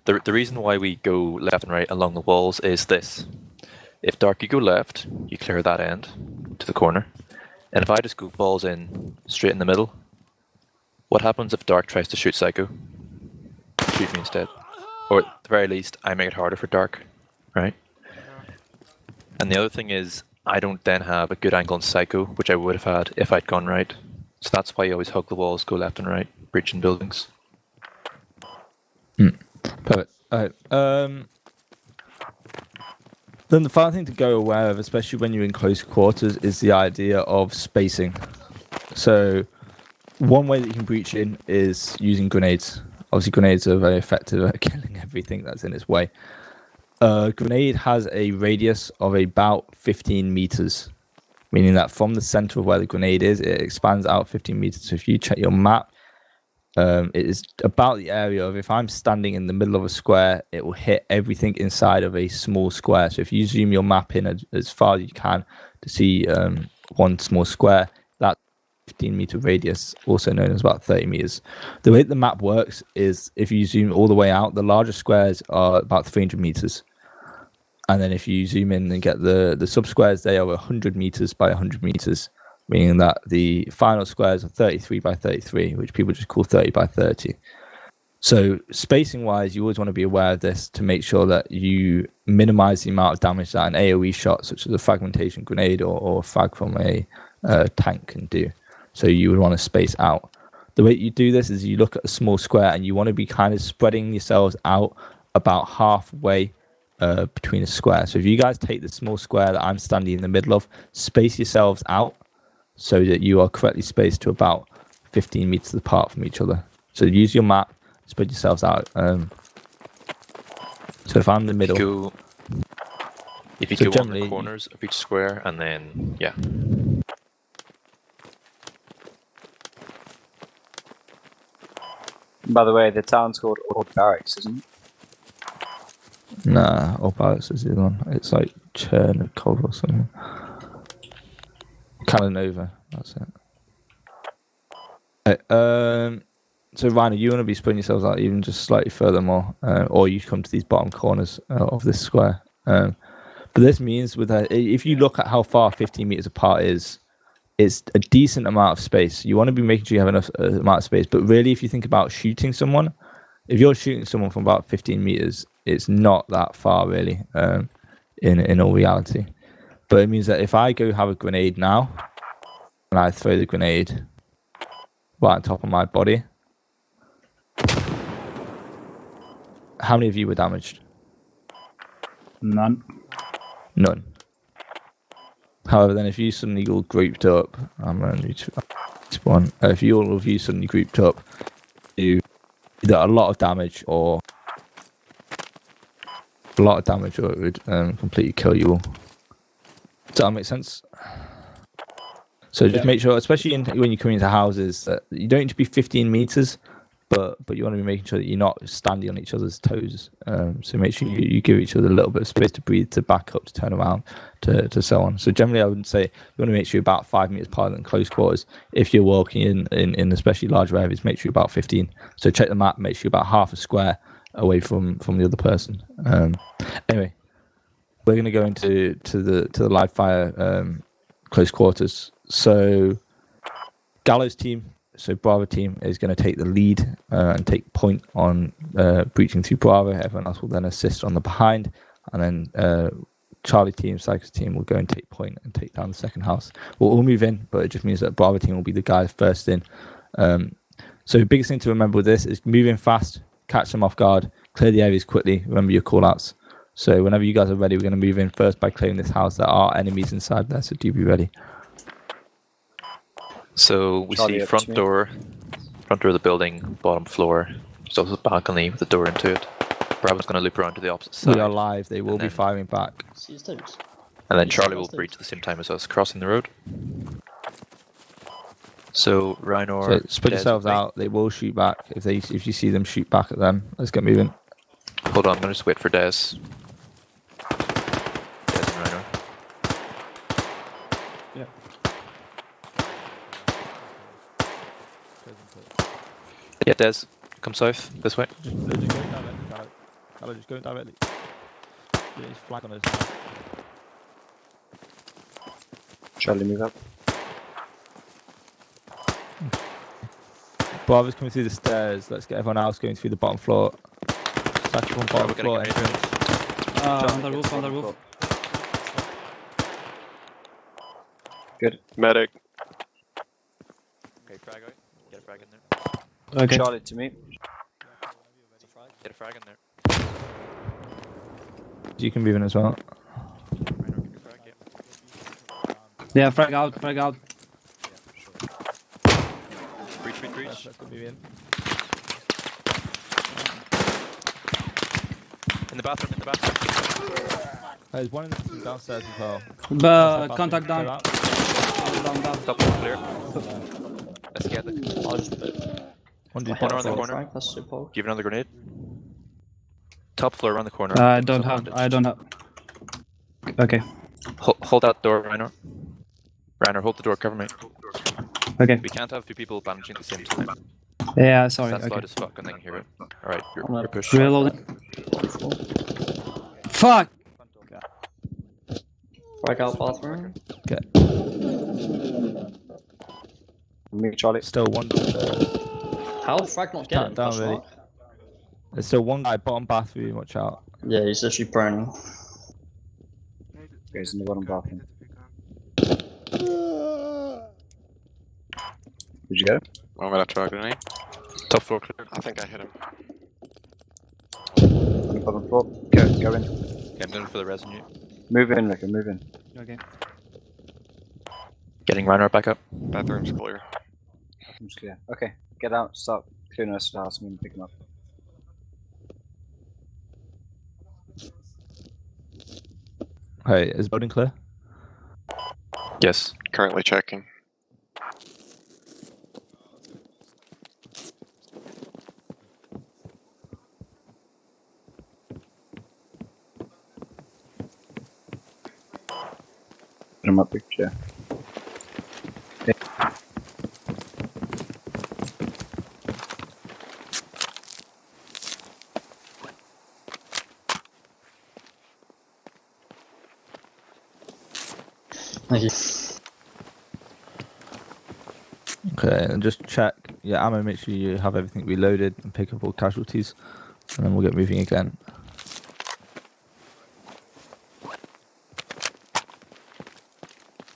S4: The reason why we go left and right along the walls is this. If dark you go left, you clear that end to the corner. And if I just go balls in straight in the middle, what happens if dark tries to shoot Psycho? Shoot me instead. Or at the very least, I make it harder for dark, right? And the other thing is, I don't then have a good angle on Psycho, which I would have had if I'd gone right. So that's why you always hug the walls, go left and right, breaching buildings.
S1: Perfect. All right. Then the final thing to go aware of, especially when you're in close quarters, is the idea of spacing. So one way that you can breach in is using grenades. Obviously, grenades are very effective at killing everything that's in its way. A grenade has a radius of about 15 meters, meaning that from the center of where the grenade is, it expands out 15 meters. So if you check your map, it is about the area of, if I'm standing in the middle of a square, it will hit everything inside of a small square. So if you zoom your map in as far as you can to see one small square, that 15-meter radius, also known as about 30 meters. The way the map works is, if you zoom all the way out, the larger squares are about 300 meters. And then if you zoom in and get the sub-squares, they are 100 meters by 100 meters. Meaning that the final squares are 33 by 33, which people just call 30 by 30. So spacing wise, you always want to be aware of this to make sure that you minimize the amount of damage that an AoE shot, such as a fragmentation grenade or a frag from a tank, can do. So you would want to space out. The way you do this is you look at a small square and you want to be kind of spreading yourselves out about halfway between a square. So if you guys take the small square that I'm standing in the middle of, space yourselves out so that you are correctly spaced to about 15 meters apart from each other. So use your map, spread yourselves out. So if I'm in the middle...
S4: If you
S1: So
S4: go on the
S1: generally-
S4: corners of each square, and then, yeah.
S8: By the way, the town's called Old Barracks, isn't it?
S1: Nah, or Barracks is the other one. It's like Chernikov or something. Kalinova, that's it. So Ryan, you want to be spreading yourselves out even just slightly further more, or you come to these bottom corners of this square. But this means with that, if you look at how far 15 meters apart is, it's a decent amount of space. You want to be making sure you have enough amount of space. But really, if you think about shooting someone, if you're shooting someone from about 15 meters, it's not that far really. In all reality, but it means that if I go have a grenade now, and I throw the grenade right on top of my body, how many of you were damaged?
S7: None.
S1: None. However, then if you suddenly all grouped up, I'm going to need to spawn. If you all of you suddenly grouped up, you either a lot of damage or it would completely kill you all. Does that make sense? So just make sure, especially when you come into houses, that you don't need to be 15 meters, but you want to be making sure that you're not standing on each other's toes. So make sure you give each other a little bit of space to breathe, to back up, to turn around, to so on. So generally, I would say you want to make sure you're about 5 meters apart in close quarters. If you're walking in especially larger areas, make sure you're about 15. So check the map, make sure you're about half a square away from the other person. Anyway, we're going to go into the live fire close quarters. So Gallows team, so Bravo team is going to take the lead and take point on breaching through Bravo. Everyone else will then assist on the behind, and then Charlie team, Cycles team will go and take point and take down the second house. We'll all move in, but it just means that Bravo team will be the guys first in. So the biggest thing to remember with this is move in fast, catch them off guard, clear the areas quickly. Remember your call-outs. So whenever you guys are ready, we're going to move in first by clearing this house. There are enemies inside there, so do be ready.
S4: So we
S8: Charlie,
S4: see
S8: up
S4: front
S8: to me.
S4: door of the building, bottom floor. There's also a balcony with a door into it. Bravo's going to loop around to the opposite side.
S1: We are live. They will
S4: And
S1: be
S4: then-
S1: firing back.
S4: And then Charlie will breach at the same time as us, crossing the road. So Rhino,
S1: So spread yourselves out. They will shoot back. If you see them, shoot back at them. Let's get moving.
S4: Hold on, I'm going to just wait for Des. Des and Rhino. Yeah, Des, come south, this way.
S1: Just go directly. Hello, just go directly. Get his flag on us now.
S8: Charlie, move up.
S1: Bravo's coming through the stairs. Let's get everyone else going through the bottom floor. Second one, bottom
S4: we're getting
S1: floor
S4: a
S1: entrance.
S7: On the roof, on the roof.
S8: Good.
S6: Medic.
S4: Okay, frag out. Get a frag in there.
S7: Okay.
S8: Charlie, to me.
S4: Get a frag in there.
S1: You can move in as well.
S4: Rhino, get a frag, yeah.
S7: Yeah, frag out, frag out.
S4: Breach.
S1: Let's go move in.
S4: In the bathroom.
S1: There's one in the bathroom downstairs as well.
S7: Contact
S1: Clear
S7: down.
S1: out.
S7: Down.
S4: Top floor clear. Let's get it.
S1: One dude
S4: Corner
S1: bottom
S4: on the
S1: floor.
S4: corner. Give another grenade. Top floor around the corner.
S7: I don't have. Okay.
S4: Hold that door, Rhino. Rhino, hold the door, cover me.
S7: Okay.
S4: We can't have two people bandaging at the same time.
S7: Yeah, sorry.
S4: That's loud
S7: Okay.
S4: as fuck and they can hear it. Alright, you're pushed.
S7: Reloading. Fuck!
S9: Break out bathroom.
S8: Me, Charlie.
S1: Still one downstairs.
S9: How the frag not getting
S1: Down really. There's still one guy bottom bathroom. Watch out.
S9: Yeah, he's literally burning.
S8: Goes in the bottom bathroom. Did you go?
S2: I'm gonna try a grenade.
S4: Top floor clear.
S2: I think I hit him.
S8: On the bottom floor. Go in.
S4: Yeah, I'm going for the residue.
S8: Move in, Ricker, move in.
S7: Okay.
S4: Getting Rhino back up.
S2: Bathroom's clear.
S8: Bathroom's clear. Okay, get out, start clearing the rest of the house. I'm gonna pick him up.
S1: Hey, is the building clear?
S4: Yes.
S2: Currently checking.
S8: Put him up, big chair.
S9: Thank you.
S1: Okay, and just check. yeah, ammo, make sure you have everything reloaded and pick up all casualties, and then we'll get moving again.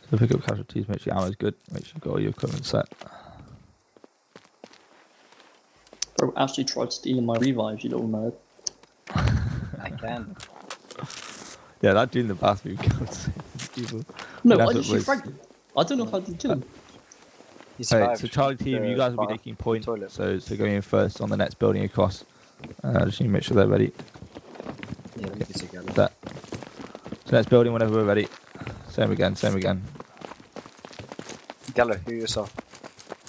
S1: So pick up casualties, make sure your ammo's good, make sure you've got all your equipment set.
S9: Bro, actually tried stealing my revives, you little nerd.
S8: I can.
S1: Yeah, that dude in the bathroom killed people.
S9: No,
S1: That's
S9: I
S1: what
S9: literally
S1: was-
S9: fragged him. I don't know how to kill him.
S8: He
S1: Alright,
S8: survived.
S1: so Charlie team, you guys will be
S8: the
S1: taking point,
S8: toilet.
S1: so going in first on the next building across. Just need to make sure they're ready.
S8: Yeah, let me get together.
S1: That. So next building whenever we're ready. Same again, same again.
S8: Gallo, heal yourself.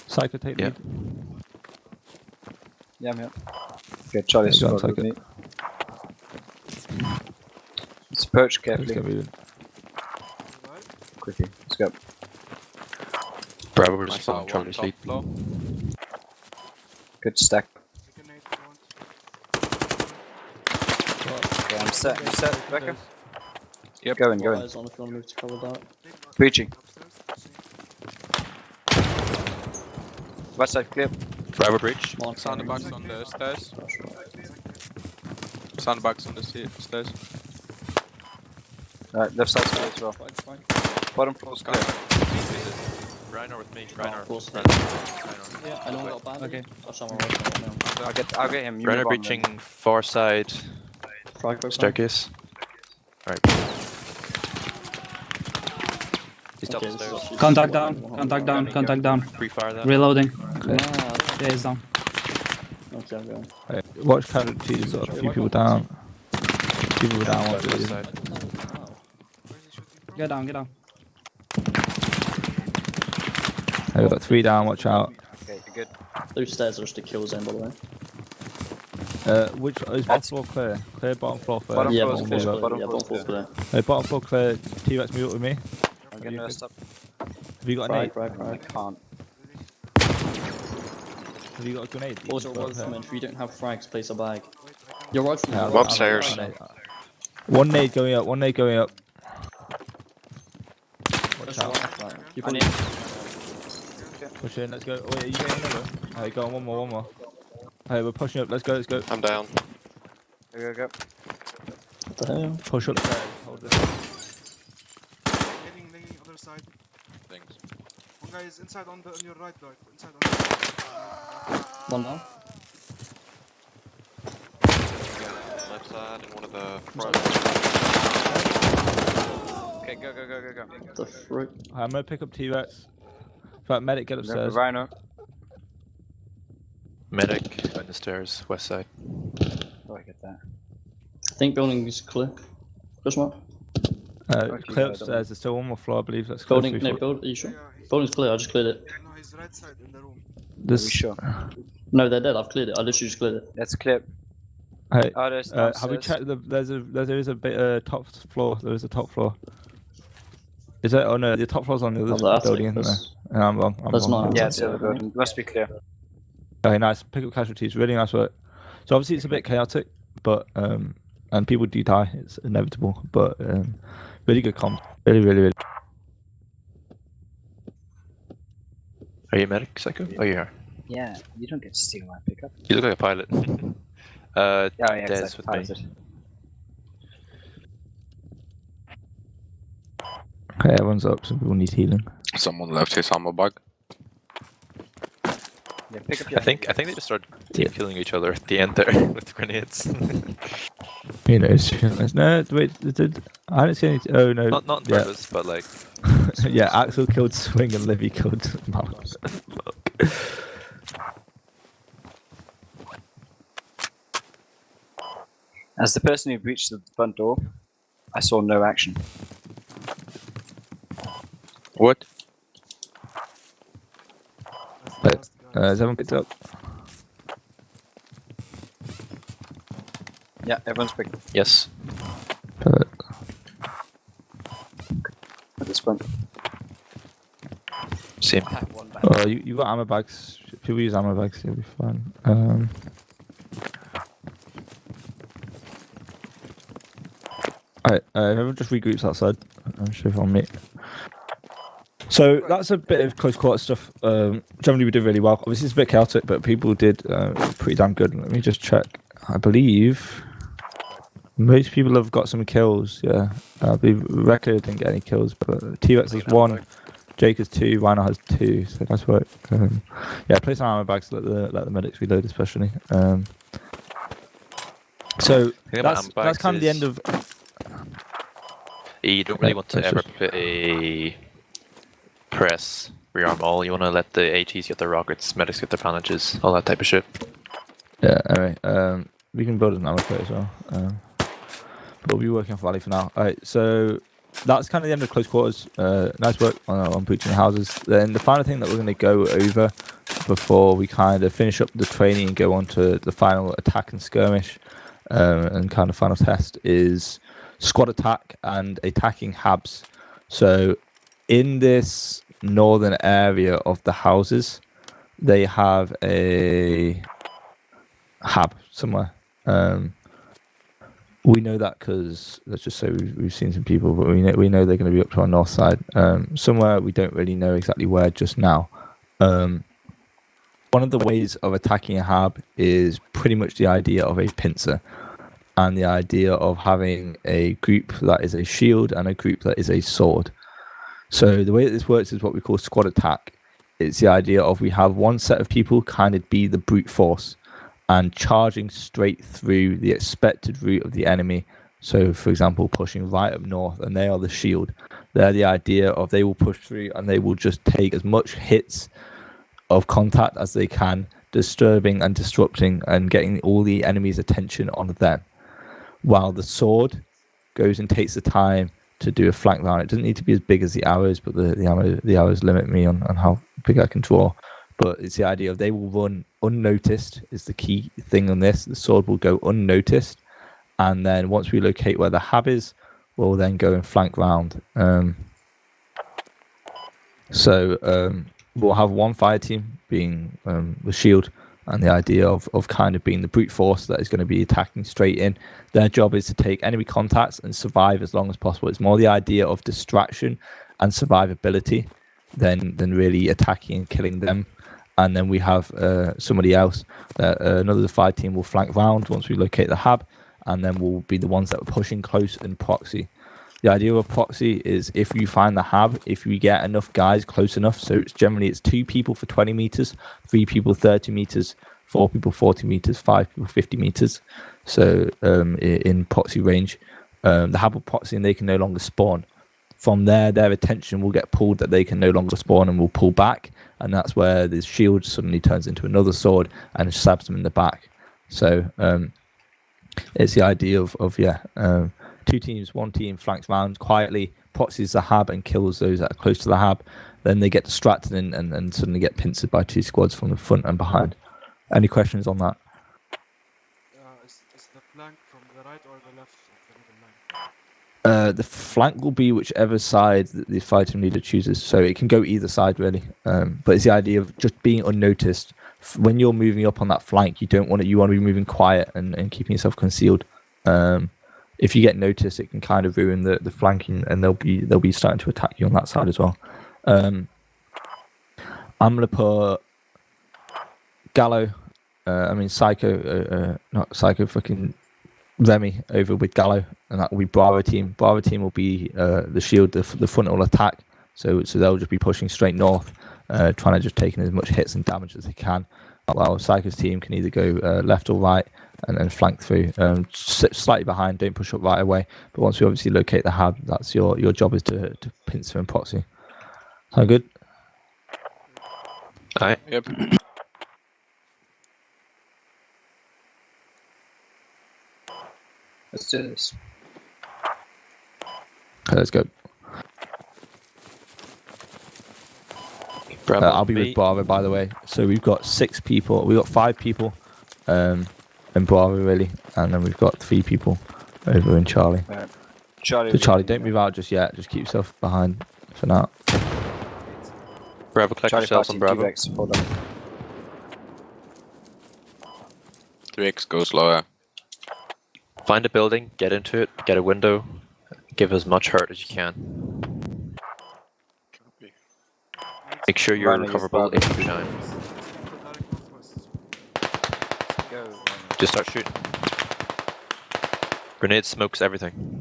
S1: Psycho, take
S4: Yeah.
S1: lead.
S8: Yeah, I'm here. Okay, Charlie's
S1: Yeah, go on,
S8: squad with me.
S1: Psycho.
S8: Let's approach
S1: Let's
S8: carefully.
S1: get moving.
S5: Alright.
S8: Quickly. Let's go.
S4: Bravo, we're
S2: I
S4: just
S2: saw
S4: following
S2: one
S4: Charlie's
S2: top
S4: lead.
S2: floor.
S8: Good stack.
S5: Take a nade if you want.
S8: Okay, I'm set. You set, Rebecca?
S2: Yep.
S8: Go in, go in.
S9: Eyes on if you want to move to cover that.
S5: Take one.
S8: Breaching.
S5: Upstairs. See.
S8: West side clear.
S4: Bravo breach.
S9: Mark
S2: Sandbox on the stairs.
S5: Second.
S2: Sandbox on the stairs.
S8: Alright, left side's clear as well. Bottom floor's clear.
S4: Reiner with me.
S9: Of course.
S4: Reiner.
S9: Yeah, I know I got a band.
S7: Okay.
S9: I'll show my right now.
S8: I'll get him. You
S4: Reiner
S8: move on
S4: breaching
S8: then.
S4: far side
S9: Frag, bro, frag.
S4: staircase. Right. He's
S9: Okay,
S4: upstairs.
S9: this is actually-
S7: Contact down. Contact down. Contact down.
S4: Pre-fire that.
S7: Reloading.
S1: Okay.
S7: Yeah, he's down.
S9: Okay, I'm going.
S1: Right, watch casualties, got a few people down. Few people down, watch
S4: West
S1: it.
S4: side.
S5: Where is he shooting from?
S7: Get down. Get down.
S1: We've got 3 down, watch out.
S8: Okay, you're good.
S9: Those stairs are just a kill zone, by the way.
S1: Which is bottom floor clear? Clear bottom floor first.
S8: Bottom
S9: Yeah,
S8: floor's
S9: bottom
S8: clear,
S9: floor's
S8: bottom
S9: clear. Yeah,
S8: floor's
S9: bottom floor's clear.
S1: Hey, bottom floor clear. T-Rex, move up with me.
S8: I'm getting nursed up.
S1: Have you got a nade?
S9: Frag, frag,
S8: I
S9: frag.
S8: can't.
S1: Have you got a grenade?
S9: Also, right from if you don't have frags, place a bag.
S5: Wait, I can.
S9: You're right from
S1: Yeah,
S9: the
S2: Upstairs.
S1: One nade going up, one nade going up. Watch
S9: That's
S1: out.
S9: right, right. You
S8: I
S9: probably
S8: need.
S1: Push in, let's go. Oh, yeah, you getting another? Hey, go on, one more. Hey, we're pushing up, let's go.
S2: I'm down.
S8: Go.
S9: what the hell?
S1: Push up the stairs. Hold this.
S5: Lagging other side.
S2: Thanks.
S5: One guy is inside on your right, Dark. Inside on your right.
S9: One down.
S2: Left side and one of the front.
S8: Okay, go.
S9: The fruit.
S1: I'm gonna pick up T-Rex. In fact, medic, get upstairs.
S8: Rhino.
S4: Medic on the stairs, west side.
S8: Oh, I get that.
S9: I think building is clear. Question mark?
S1: Clear
S8: I don't
S1: upstairs, there's still one more floor, I believe. Let's clear
S9: Building,
S1: 3
S9: no,
S1: floor.
S9: build, are you sure?
S5: Yeah, he's,
S9: Building's clear, I just cleared it.
S5: no, he's right side in the room.
S8: Are we
S1: This,
S8: sure?
S9: No, they're dead, I've cleared it. I literally just cleared it.
S8: Let's clip.
S1: hey,
S8: Oh, there's
S1: have we
S8: downstairs.
S1: checked there is a bit top floor. There is a top floor. Is that? Oh no, the top floor's on the
S9: Oh,
S1: other
S9: that's
S1: building,
S9: it,
S1: isn't
S9: that's-
S1: there? No, I'm wrong.
S9: that's not-
S8: Yeah, it's the other building. Must be clear.
S1: Okay, nice. Pick up casualties. Really nice work. So obviously it's a bit chaotic, but and people do die. It's inevitable, but really good comms. Really.
S4: Are you a medic, Psycho? Oh, you are.
S8: Yeah, you don't get to steal my pickup.
S4: You look like a pilot.
S8: Oh, yeah,
S4: Des
S8: exactly.
S4: with me.
S8: Piloted.
S1: Okay, everyone's up. Some people need healing.
S2: Someone left his ammo bag.
S8: Yeah, pick up your.
S4: I think they just started team killing each other at the end there with grenades.
S1: You know, no, wait, I didn't see any. Oh no,
S4: not on
S1: yeah.
S4: purpose, but like
S1: Yeah, Axel killed Swing and Livy killed Mark. Fuck.
S8: As the person who breached the front door, I saw no action.
S2: What?
S5: That's the
S1: Wait,
S5: last guy.
S1: Is everyone picked up?
S8: Yeah, everyone's picked
S4: yes.
S8: at this point.
S4: Same.
S8: I have one back.
S1: Oh, you got ammo bags. People use ammo bags. It'll be fine. Alright, everyone just regroups outside. I'm sure if on me. So that's a bit of close quarter stuff. Generally, we did really well. Obviously, it's a bit chaotic, but people did pretty damn good. Let me just check. I believe most people have got some kills. Yeah, I believe Rekka didn't get any kills, but T-Rex has 1, Jake has 2, Rhino has 2. So nice work. Yeah, play some ammo bags. Let the medics reload, especially. So that's kind of the end of.
S4: You don't really want to ever play press rearm all. You want to let the ATs get their rockets, medics get their bandages, all that type of shit.
S1: Yeah, alright. We can build an ammo plate as well. But we'll be working off Valley for now. Alright, so that's kind of the end of close quarters. Nice work on breaching the houses. Then the final thing that we're going to go over before we kind of finish up the training and go on to the final attack and skirmish and kind of final test is squad attack and attacking habs. So in this northern area of the houses, they have a hab somewhere. We know that because let's just say we've seen some people, but we know they're going to be up to our north side. Somewhere we don't really know exactly where just now. One of the ways of attacking a hab is pretty much the idea of a pincer, and the idea of having a group that is a shield and a group that is a sword. So the way that this works is what we call squad attack. It's the idea of we have one set of people kind of be the brute force and charging straight through the expected route of the enemy. So, for example, pushing right up north, and they are the shield. They're the idea of they will push through and they will just take as much hits of contact as they can, disturbing and disrupting and getting all the enemy's attention on them. While the sword goes and takes the time to do a flank round. It doesn't need to be as big as the arrows, but the arrows limit me on how big I can draw. But it's the idea of they will run unnoticed is the key thing on this. The sword will go unnoticed, and then once we locate where the hab is, we'll then go and flank round. We'll have one fire team being the shield, and the idea of kind of being the brute force that is going to be attacking straight in. Their job is to take enemy contacts and survive as long as possible. It's more the idea of distraction and survivability than really attacking and killing them. And then we have somebody else, another fire team will flank round once we locate the hab, and then we'll be the ones that are pushing close and proxy. The idea of proxy is if you find the hab, if you get enough guys close enough, so it's generally 2 people for 20 meters, 3 people 30 meters, 4 people 40 meters, 5 people 50 meters. So in proxy range, the hab will proxy and they can no longer spawn. From there, their attention will get pulled that they can no longer spawn and will pull back, and that's where the shield suddenly turns into another sword and stabs them in the back. So it's the idea of 2 teams, 1 team flanks round quietly, proxies the hab and kills those that are close to the hab. Then they get distracted and suddenly get pincered by 2 squads from the front and behind. Any questions on that?
S5: Is the flank from the right or the left of the middle line?
S1: The flank will be whichever side the fighting leader chooses, so it can go either side really. But it's the idea of just being unnoticed. When you're moving up on that flank, you want to be moving quiet and keeping yourself concealed. If you get noticed, it can kind of ruin the flanking, and they'll be starting to attack you on that side as well. I'm gonna put Gallo, fucking Remy over with Gallo, and that will be Bravo team. Bravo team will be the shield, the frontal attack. So they'll just be pushing straight north, trying to just take in as much hits and damage as they can. While Psycho's team can either go left or right and flank through. Sit slightly behind, don't push up right away. But once we obviously locate the hab, that's your job is to pincer and proxy. Sound good?
S4: Aye.
S2: Yep.
S8: Let's do this.
S1: Okay, let's go. I'll be with Bravo, by the way. So we've got 6 people. We've got 5 people in Bravo, really. And then we've got 3 people over in Charlie.
S8: Charlie,
S1: So Charlie, don't move out just yet. Just keep yourself behind for now.
S4: Bravo, collect
S8: Charlie
S4: yourselves on Bravo.
S8: Hold on.
S2: 3x goes lower.
S4: Find a building, get into it, get a window, give as much hurt as you can. Make sure you're
S8: Rhino, you're
S4: recoverable
S8: Bravo.
S4: if you can.
S5: Let's go direct northwest.
S8: Go. Rhino.
S4: Just start shooting. Grenade smokes everything.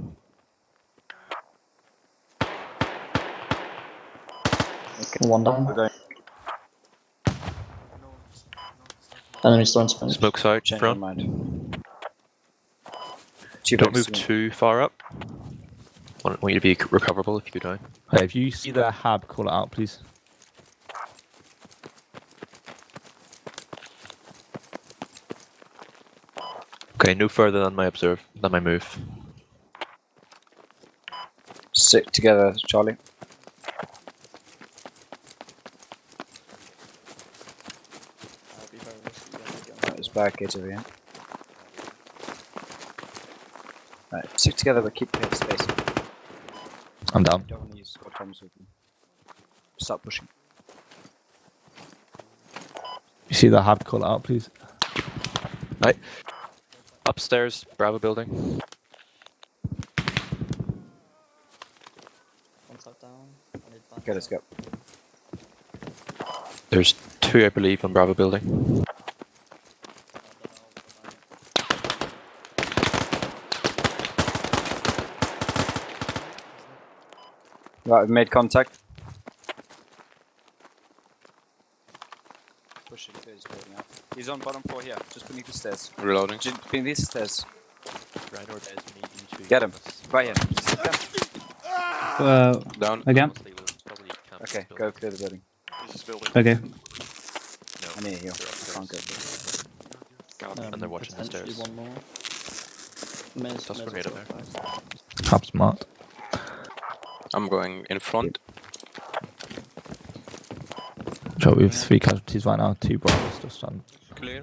S9: One down.
S8: We're going.
S5: No one's not.
S9: Enemy storm's finished.
S4: Smokes out
S8: Change
S4: front.
S8: my mind. Two
S4: Don't
S8: backs
S4: move
S8: to me.
S4: too far up. Want you to be recoverable if you go down.
S1: Hey, if you see the hab, call it out, please.
S4: Okay, no further than my move.
S8: Sit together, Charlie. There's barricades over here. Right, stick together but keep clear of space.
S1: I'm down.
S8: Don't want to use squad comms with them. Start pushing.
S1: You see the hab, call it out, please.
S4: Right. Upstairs, Bravo building.
S9: One side down.
S8: Okay, let's go.
S4: There's 2, I believe, on Bravo building.
S8: Right, we've made contact. Push it clear his building out. He's on bottom floor here, just beneath the stairs.
S2: Reloading.
S8: Just beneath the stairs.
S4: Rhino Des need you to
S8: Get him. Right here. Just hit them.
S2: Down.
S7: Again.
S8: Okay, go clear the building.
S7: Okay.
S8: I need a heal. Can't go.
S4: And they're watching the
S9: potentially
S4: stairs.
S9: one more. Miz,
S4: Toss
S9: Miz
S4: grenade
S9: as
S4: up
S9: well.
S1: Hab smart.
S2: I'm going in front.
S1: Sure, we have 3 casualties right now, 2 bravos still standing.
S2: Clear.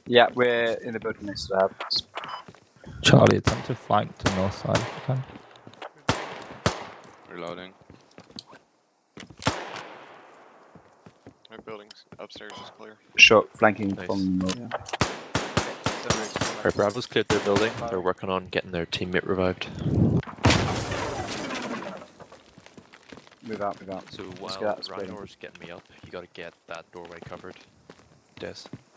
S8: Yeah, we're in the building next to the hub.
S1: Charlie, attempt to flank to north side if you can.
S2: Reloading.
S6: My buildings upstairs is clear.
S8: Short flanking
S4: Nice.
S8: from north.
S4: Our Bravo's cleared their building. They're working on getting their teammate revived.
S8: Move out, move out.
S4: So
S8: Let's
S4: while
S8: get out this building.
S4: Rhinor's getting me up, you gotta get that doorway covered. Des.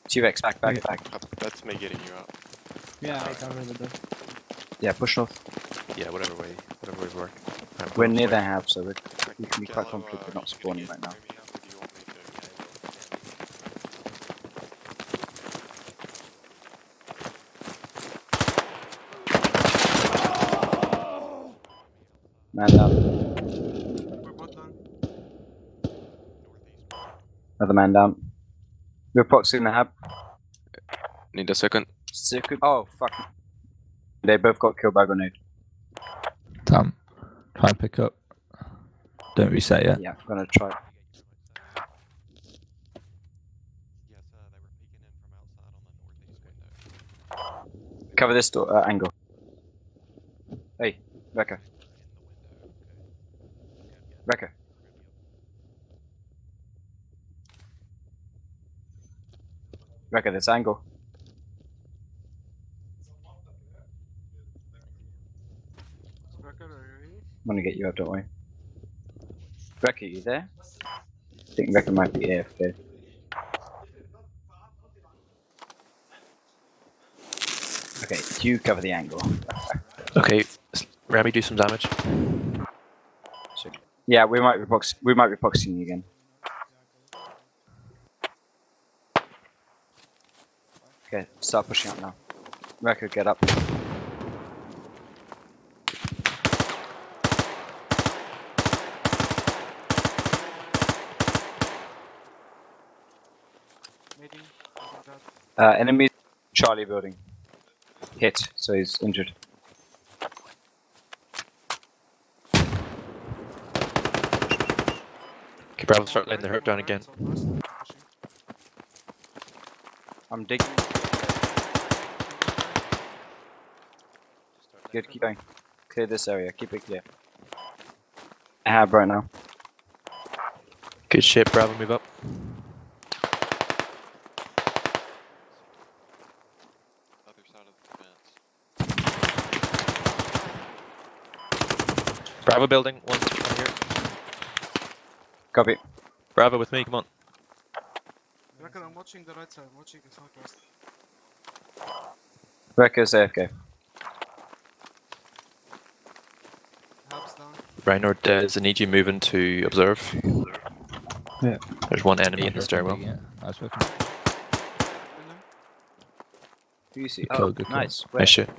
S8: T-Rex, back.
S6: That's me getting you out.
S7: Yeah, I cover the door.
S8: Yeah, push north.
S4: Yeah, whatever way work. Right,
S8: We're
S4: on
S8: near
S4: its way.
S8: the hub, so we can be quite confident we're not spawning right now. Man down.
S5: We're both down.
S8: Another man down. We're proxying the hub.
S2: Need a second.
S8: Circuit. Oh, fuck. They both got killed by grenade.
S1: Damn. Try and pick up. Don't reset yet.
S8: Yeah, I'm gonna try. Cover this door, angle. Hey, Becca. Becca. Becca, this angle.
S5: Striker, are you ready?
S8: I'm gonna get you up, don't worry. Becca, you there? I think Becca might be AFK. Okay, you cover the angle.
S4: Okay, Remy, do some damage.
S8: Yeah, we might be proxying you again. Okay, start pushing up now. Becca, get up.
S5: Nading. Nading that.
S8: Enemy Charlie building. Hit, so he's injured.
S4: Okay, Bravo, start letting the hurt down again.
S5: Southwest, pushing.
S8: I'm digging. Good, keep going. Clear this area, keep it clear. I have right now.
S4: Good shit, Bravo, move up.
S6: Other side of the fence.
S4: Bravo building, one here.
S8: Copy.
S4: Bravo with me, come on.
S5: Reckon I'm watching the right side, I'm watching the southwest.
S8: Wrecker's AFK.
S5: Habs down.
S4: Reinhardt, I need you moving to observe.
S7: Yeah.
S4: There's one enemy in the stairwell.
S1: Yeah, nice working.
S5: Kill him.
S8: Who you see?
S1: Good kill,
S8: Oh,
S1: good kill.
S8: nice. Where?
S4: Nice shit.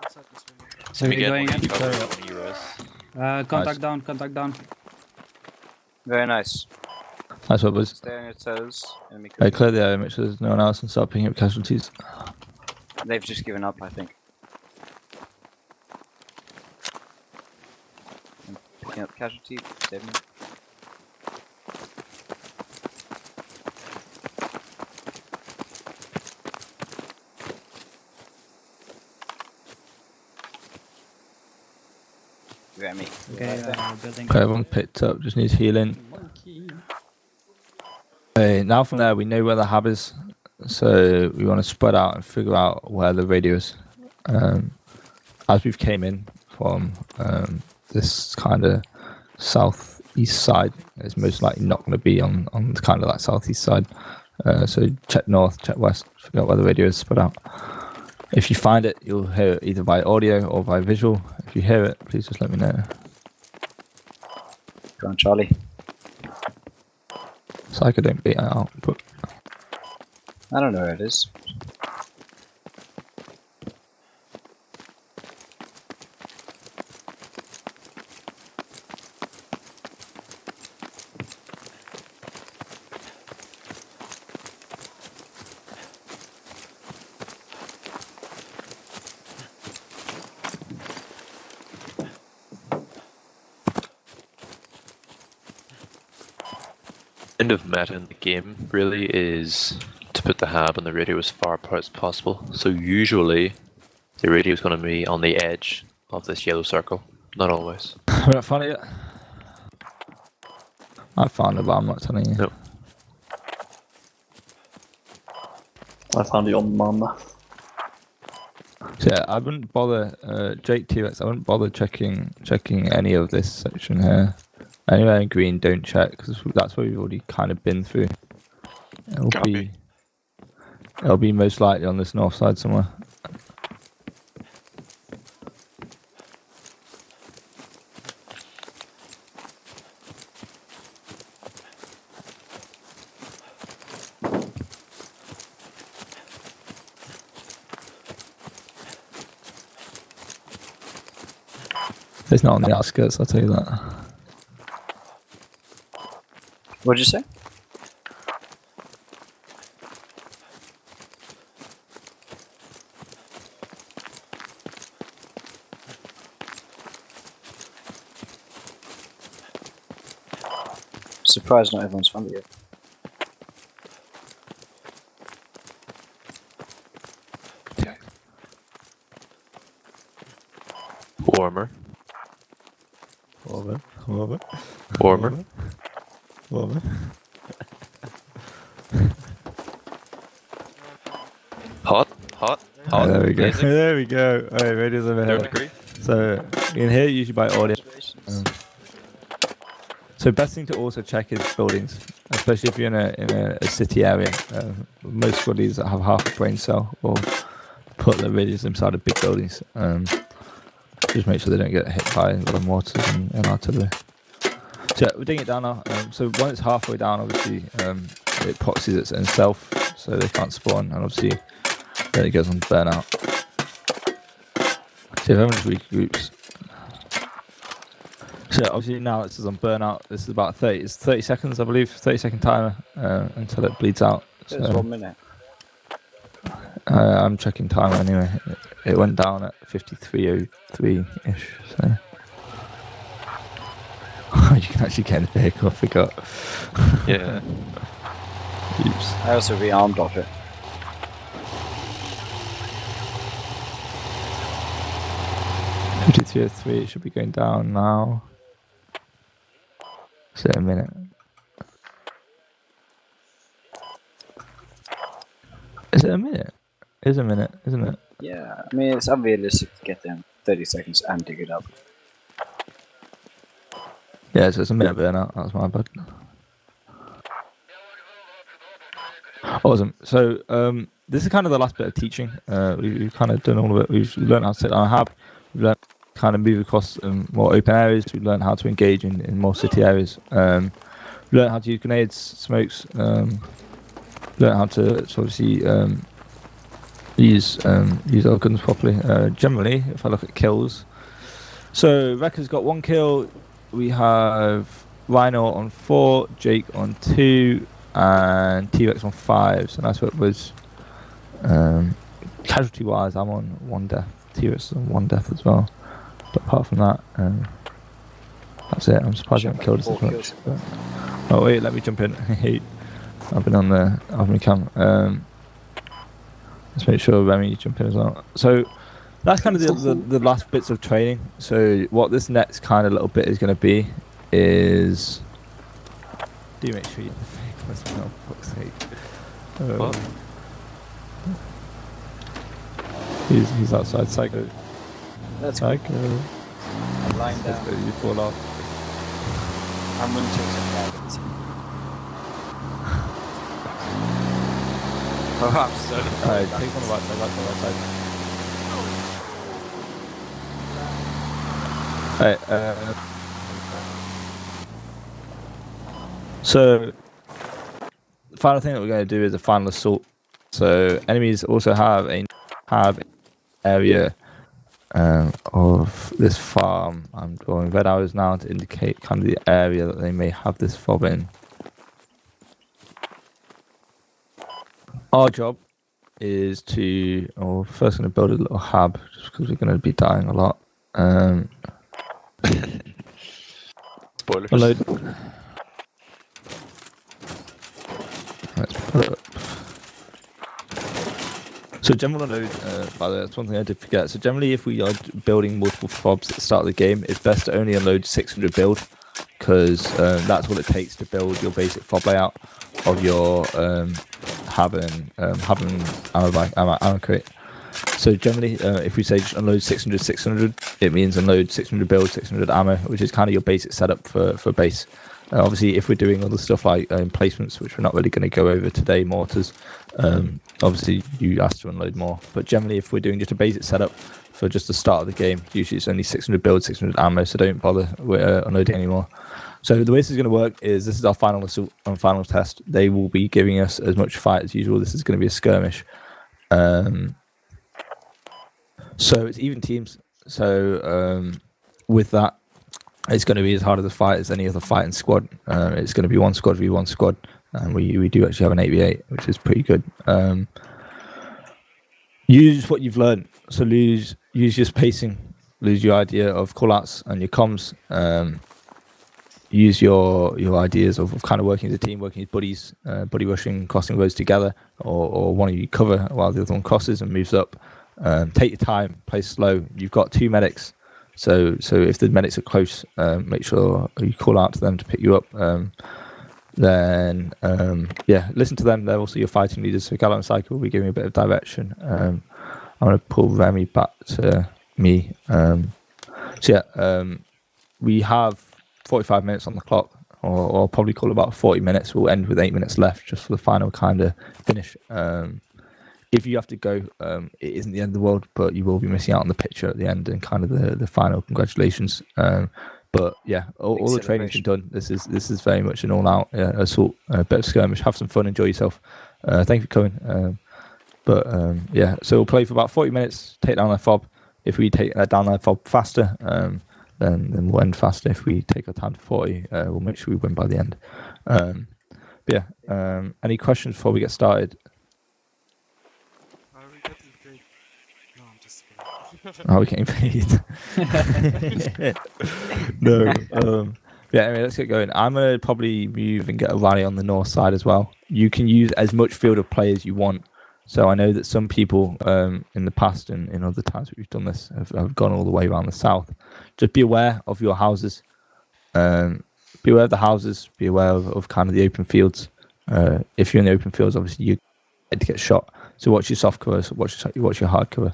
S5: Inside this window.
S4: So
S7: Are
S4: we
S7: we
S4: get
S7: going
S4: one
S7: in?
S4: cover
S7: Sorry.
S4: on Euros.
S7: Contact
S1: Nice.
S7: down, contact down.
S8: Very nice.
S1: Nice work, boys.
S8: Stay on your toes. Enemy
S1: Hey,
S8: could-
S1: clear the area, make sure there's no one else and start picking up casualties.
S8: They've just given up, I think. I'm picking up casualty. Saving. You got me.
S7: Okay, building.
S1: Okay, everyone picked up, just needs healing.
S9: Monkey.
S1: Now from there, we know where the hub is, so we want to spread out and figure out where the radio is. As we've came in from this kind of southeast side, it's most likely not going to be on kind of that southeast side. So check north, check west, figure out where the radio is, spread out. If you find it, you'll hear it either by audio or by visual. If you hear it, please just let me know.
S8: Go on, Charlie.
S1: Psycho, don't beat it out, but
S8: I don't know where it is.
S4: End of meta in the game really is to put the hab and the radio as far apart as possible. So usually the radio is going to be on the edge of this yellow circle. Not always.
S1: we're not finding it. I found it, but I'm not telling you.
S4: Nope.
S9: I found it on my map.
S1: So yeah, I wouldn't bother, Jake T-Rex, I wouldn't bother checking any of this section here. Anywhere in green, don't check, because that's where we've already kind of been through.
S6: Copy.
S1: It'll be most likely on this north side somewhere. It's not on the outskirts, I'll tell you that.
S8: What'd you say? Surprised not everyone's found it yet.
S4: Warmer.
S1: Warmer.
S4: Warmer. Hot. Hot. Hot.
S1: There we go.
S4: Amazing.
S1: There we go. Alright, radio's over
S4: Third
S1: here.
S4: degree.
S1: So you can hear it usually by audio. So best thing to also check is buildings, especially if you're in a city area. Most squaddies that have half a brain cell will put their radios inside of big buildings. Just make sure they don't get hit by mortars and artillery. So we're digging it down now. So when it's halfway down, obviously it proxies its own self, so they can't spawn, and obviously then it goes on burnout. So if everyone just regroups. So obviously now this is on burnout. This is about 30 seconds, I believe, 30-second timer until it bleeds out.
S8: There's
S1: So,
S8: 1 minute.
S1: I'm checking timer anyway. It went down at 53:03-ish. So you can actually get in the vehicle. I forgot.
S4: Yeah.
S1: Oops.
S8: I also rearmed off it.
S1: It should be going down now. So a minute. Is it a minute? It is a minute, isn't it?
S8: Yeah, I mean, it's unrealistic to get there in 30 seconds and dig it up.
S1: Yeah, so it's a minute burnout. That's my bad. Awesome. So this is kind of the last bit of teaching. We've kind of done all of it. We've learned how to sit on a hub. We've learned kind of move across more open areas. We've learned how to engage in more city areas. We've learned how to use grenades, smokes. Learned how to obviously use our guns properly. Generally, if I look at kills, so Rekka's got 1 kill. We have Rhino on 4, Jake on 2, and T-Rex on 5. So that's what it was. Casualty-wise, I'm on 1 death. T-Rex on 1 death as well. But apart from that, that's it. I'm surprised I haven't killed us as much. But... Oh wait, let me jump in. I've been on the admin cam. Let's make sure Remy jump in as well. So that's kind of the last bits of training. So what this next kind of little bit is going to be is, do make sure you have the fake ones, for fuck's sake.
S4: What?
S1: He's outside, Psycho.
S8: That's
S1: Psycho.
S8: I'm lying down.
S1: You fall off.
S8: I'm going to take some cabins.
S4: Oh, I'm so
S1: Alright, take one of outside, Alright, so the final thing that we're going to do is a final assault. So enemies also have an area of this farm. I'm drawing red arrows now to indicate kind of the area that they may have this fob in. Our job is to, first going to build a little hub just because we're going to be dying a lot.
S4: spoilers.
S1: Let's put it up. So general unload, by the way, that's one thing I did forget. So generally, if we are building multiple fobs at the start of the game, it's best to only unload 600 build, because that's what it takes to build your basic fob layout of your having ammo crate. So generally, if we say just unload 600, it means unload 600 build, 600 ammo, which is kind of your basic setup for base. Obviously, if we're doing other stuff like placements, which we're not really going to go over today, mortars, obviously you ask to unload more. But generally, if we're doing just a basic setup for just the start of the game, usually it's only 600 build, 600 ammo, so don't bother with unloading anymore. So the way this is going to work is, this is our final assault and final test. They will be giving us as much fight as usual. This is going to be a skirmish. So it's even teams. So with that, it's going to be as hard of a fight as any other fighting squad. It's going to be 1 squad v 1 squad, and we do actually have an 8v8, which is pretty good. Use what you've learned. So use your spacing, lose your idea of callouts and your comms. Use your ideas of kind of working as a team, working as buddies, buddy rushing, crossing roads together, or one of you cover while the other one crosses and moves up. Take your time, play slow. You've got 2 medics. So if the medics are close, make sure you call out to them to pick you up. Then listen to them. They're also your fighting leaders. So Gallo and Psycho will be giving a bit of direction. I'm going to pull Remy back to me. We have 45 minutes on the clock, or I'll probably call it about 40 minutes. We'll end with 8 minutes left just for the final kind of finish. If you have to go, it isn't the end of the world, but you will be missing out on the picture at the end and kind of the final congratulations. But yeah, all the training's been done. This is very much an all-out assault, a bit of skirmish. Have some fun, enjoy yourself. Thank you for coming. So we'll play for about 40 minutes, take down their fob. If we take down their fob faster, then we'll end faster. If we take our time to 40, we'll make sure we win by the end. Any questions before we get started?
S5: Are we getting paid? No, I'm just kidding.
S1: Are we getting paid? No. Anyway, let's get going. I'm going to probably move and get a rally on the north side as well. You can use as much field of play as you want. So I know that some people in the past and in other times that we've done this have gone all the way around the south. Just be aware of your houses. Be aware of the houses. Be aware of kind of the open fields. If you're in the open fields, obviously you get to get shot. So watch your soft cover. Watch your hard cover.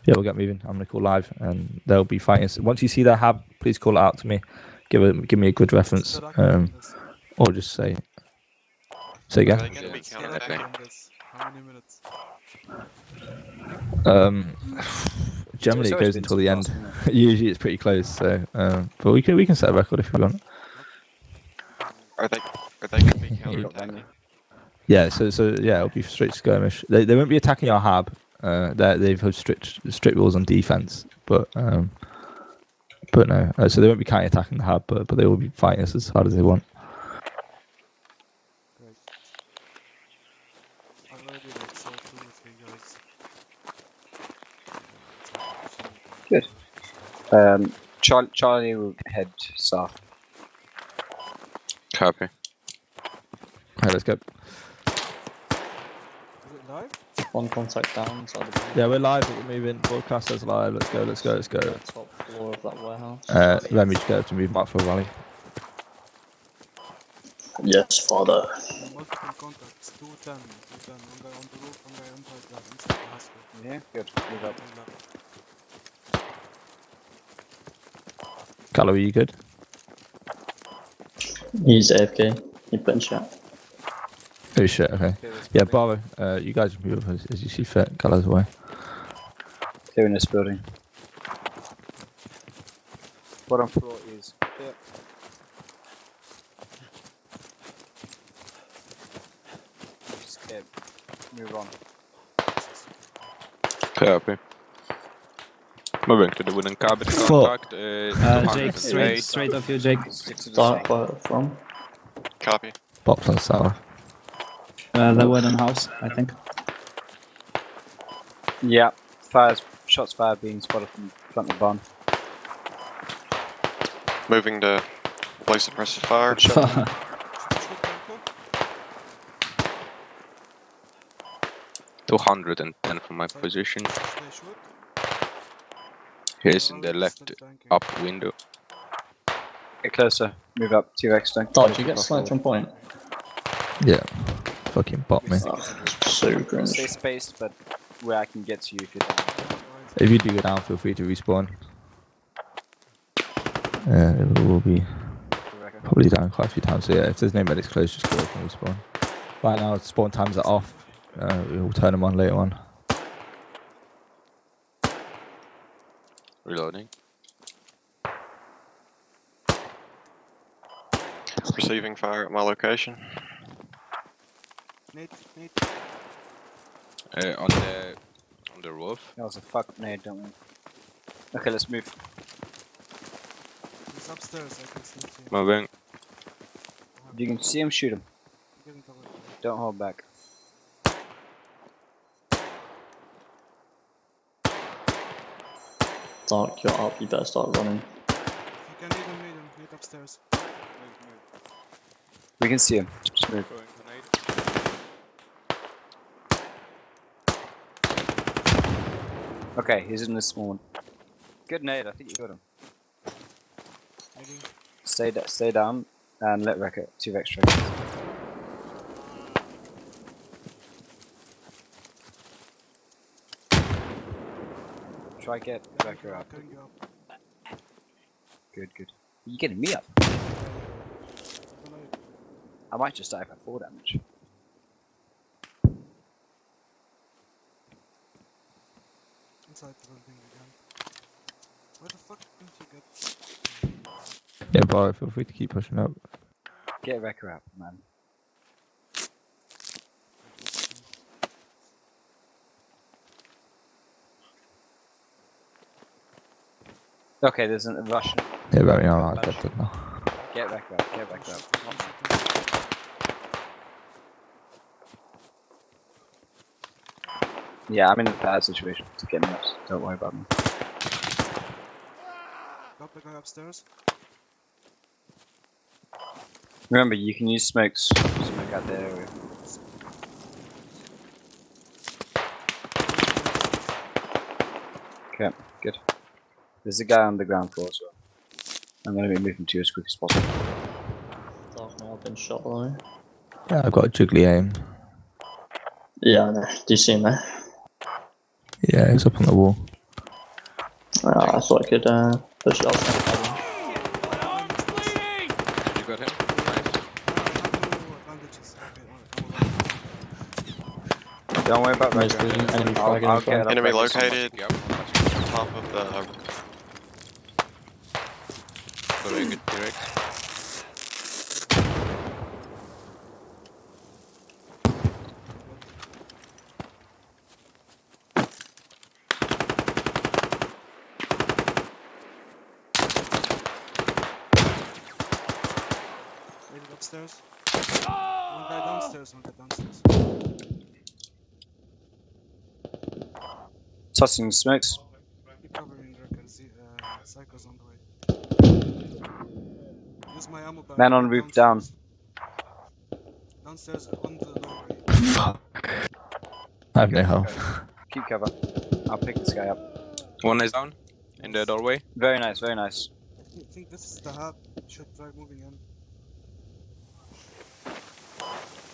S1: We'll get moving. I'm going to call live, and they'll be fighting. So once you see their hab, please call it out to me. Give me a good reference, or just say. So
S6: Are
S1: yeah.
S6: they gonna be
S5: Minutes,
S6: counterattacking?
S5: on this. How many minutes?
S1: Generally, it
S8: always
S1: goes
S8: been
S1: until
S8: too
S1: the
S8: fast,
S1: end.
S8: isn't it?
S1: Usually, it's pretty close. So, but we can set a record if we want.
S6: Are they gonna be
S1: You-
S6: counterattacking?
S1: Yeah. So yeah, it'll be straight skirmish. They won't be attacking our hab. They've had strict rules on defense, but no. So they won't be counter attacking the hab, but they will be fighting us as hard as they want.
S5: Great. Already like saw 2 or 3 guys. It's hard to see
S8: Good.
S5: them.
S8: Charlie will head south.
S2: Copy.
S1: Okay, let's go.
S5: Is it live?
S9: One contact down inside the building.
S1: Yeah, we're live. We're moving. Broadcast says live. Let's go.
S9: Top floor of that warehouse.
S1: Let me just go to move Mark for a rally.
S9: Yes, father.
S5: Multiple contacts. 210. One guy on the roof, one guy inside the hospital.
S8: Yeah, good. Move up.
S5: One left.
S1: Callow, are you good?
S9: He's AFK. He put in chat.
S1: Oh shit. Okay. Yeah, Barrow. You guys move as you see fit. Callow's away.
S8: Clearing this building. Bottom floor is clear. Just, move on.
S2: Copy. Moving to the wooden cabin
S1: Fuck.
S2: contact.
S7: Jake,
S2: 208.
S7: straight off you, Jake.
S8: Stick to the
S9: Start
S8: same.
S9: from.
S6: Copy.
S1: Box on south.
S7: The wooden house, I think.
S8: Yeah. Shots fired being spotted from front of the barn.
S6: Moving to place suppressive fire.
S8: Good shot.
S5: Shoot, Franco.
S2: 210 from my position.
S5: They shoot.
S2: He's in the
S5: Alright,
S2: left
S5: still flanking.
S2: up window.
S8: Get closer. Move up. T-Rex don't.
S9: Did you get sniped from point?
S1: Yeah. Fucking bot me.
S9: Oh, so cringe.
S8: Stay spaced, but where I can get to you if you're down.
S1: If you do go down, feel free to respawn. It will be probably down quite a few times. So yeah, if there's no medics close, just go up and respawn. Right now, spawn times are off. We'll turn them on later on.
S2: Reloading.
S6: Receiving fire at my location.
S5: Nate.
S2: On the roof.
S8: That was a fuck nade, don't we? Okay, let's move.
S5: He's upstairs, I can still see him.
S2: Moving.
S8: If you can see him, shoot him.
S5: Getting covered.
S8: Don't hold back.
S9: Dark, you're up. You better start running.
S5: If you can need him, Nate upstairs.
S8: We can see him. Just move. Okay, he's in this small one. Good nade, I think you got him.
S5: Maybe.
S8: Stay down and let Wrecker 2 extra. Try get Wrecker up.
S5: Backing you up.
S8: Good. You getting me up?
S5: Grenade.
S8: I might just die for 4 damage.
S5: Inside the building again. Where the fuck didn't you get?
S1: Yeah, Barrow, feel free to keep pushing up.
S8: Get Wrecker up, man. Okay, there's a Russian.
S1: Yeah, very alright. Got that now.
S8: Get Wrecker up. Yeah, I'm in a bad situation to get me up, so don't worry about me.
S5: Got the guy upstairs.
S8: Remember, you can use smoke out the area. Okay, good. There's a guy on the ground floor as well. I'm going to be moving to you as quick as possible.
S9: Dark, now I've been shot by.
S1: Yeah, I've got a jiggly aim.
S9: Yeah, I know. Do you see him there?
S1: Yeah, he's up on the wall.
S9: I thought I could push it outside the cabin.
S2: You got him? Nice.
S5: I have no bandages. Okay,
S8: Don't worry about
S9: Nice
S8: Recker.
S9: building, enemy
S8: I'll
S9: flag,
S8: get
S9: flag.
S8: it up
S6: Enemy
S8: like this.
S6: located. Top of the.
S2: Very good direct.
S5: Waiting upstairs. One guy downstairs, one guy downstairs.
S8: Tossing smokes.
S5: Keep covering records. Psycho's on the way. Use my ammo bag.
S8: Man on roof down.
S5: Downstairs on the doorway.
S1: I have no health.
S8: Keep cover. I'll pick this guy up.
S2: One is down in the doorway.
S8: Very nice, very nice.
S5: I think this is the hub. Should try moving in.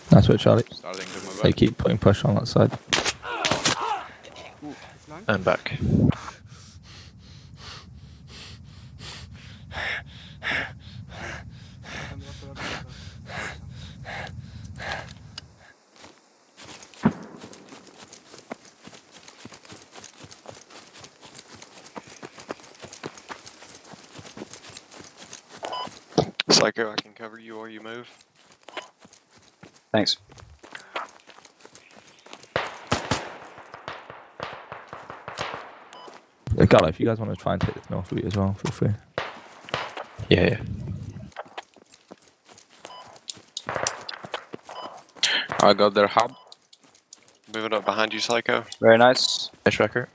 S1: That's what Charlie.
S2: Starting to move
S1: They
S2: up.
S1: keep putting pressure on that side.
S5: Flank.
S4: And back.
S5: And the upper elevator.
S6: Psycho, I can cover you or you move.
S8: Thanks.
S1: Gala, if you guys want to try and take the north route as well, feel free.
S4: Yeah.
S2: I got their hub.
S6: Moving up behind you, Psycho.
S8: Very nice.
S4: Nice record.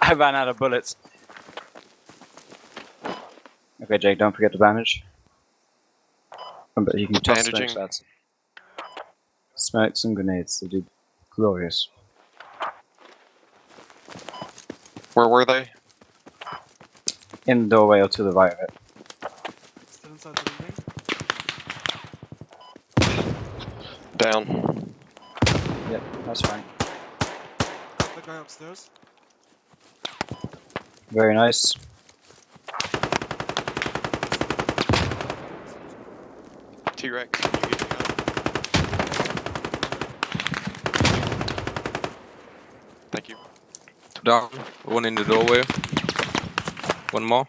S8: I ran out of bullets. Okay, Jake, don't forget the bandage. But you can toss
S6: Bandaging.
S8: smokes, lads. Smokes and grenades, they do glorious.
S6: Where were they?
S8: In the doorway or to the right of it.
S5: Still inside the building.
S6: Down.
S8: Yep, that's fine.
S5: Got the guy upstairs.
S8: Very nice.
S6: T-Rex, can you get me up? Thank you.
S2: Down. One in the doorway. One more.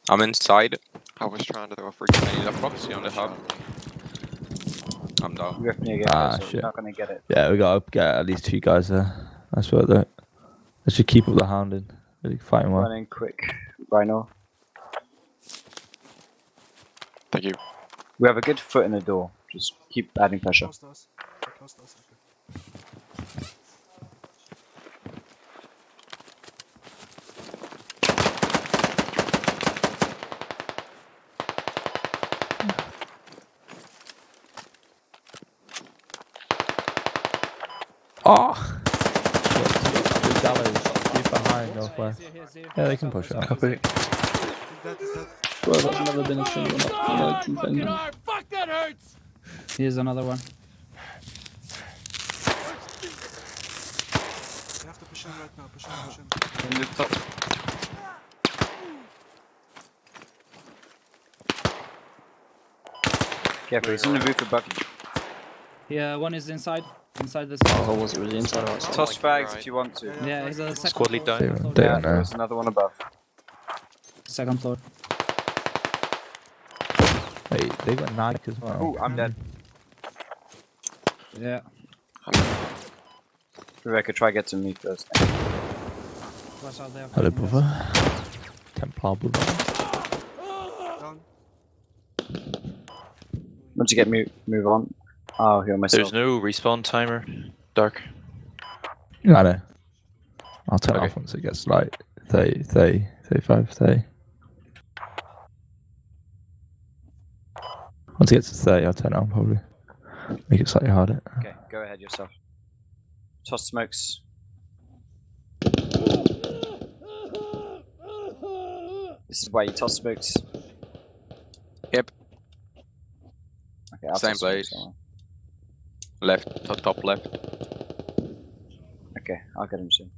S2: I'm inside.
S6: I was trying to throw a freaking
S2: I need a proxy on the hub. I'm down.
S8: You have me again,
S1: Ah,
S8: so
S1: shit.
S8: we're not gonna get it.
S1: Yeah, we got to get at least 2 guys there. That's what they should keep up the hounding. Really fighting well.
S8: Running quick. Rhino.
S6: Thank you.
S8: We have a good foot in the door. Just keep adding pressure.
S5: Close to us. Close to us. Okay.
S1: Oh! The gallows. Keep behind, northwest. Yeah, they can push it.
S4: Copy.
S5: He's dead, he's dead.
S9: Bro, that's never been a thing.
S7: Here's another one.
S5: You have to push in right now. Push in.
S2: In the top.
S8: Careful, he's in the roof above you.
S7: Yeah, one is inside. Inside this.
S9: Oh, was it really inside or outside?
S8: Toss frags if you want to.
S7: Yeah, he's a second
S4: Squad lead
S7: floor,
S4: down.
S7: second floor.
S1: They
S8: Yeah,
S1: don't know.
S8: there's another one above.
S7: Second floor.
S1: Hey, they got Nike as well.
S8: Oh, I'm dead.
S7: Yeah.
S8: Rebecca, try get to me first.
S7: Watch out there.
S1: Hello, brother. Templar brother.
S5: Down.
S8: Once you get move on, I'll heal myself.
S4: There's no respawn timer. Dark.
S1: I know. I'll turn it
S4: Okay.
S1: off once it gets like 30, 30, 35, 30. Once it gets to 30, I'll turn it on probably. Make it slightly harder.
S8: Okay, go ahead yourself. Toss smokes. This is why you toss smokes.
S2: Yep.
S8: Okay, I'll
S2: Same
S8: test smoke
S2: place.
S8: somewhere.
S2: Left, top left.
S8: Okay, I'll get him soon.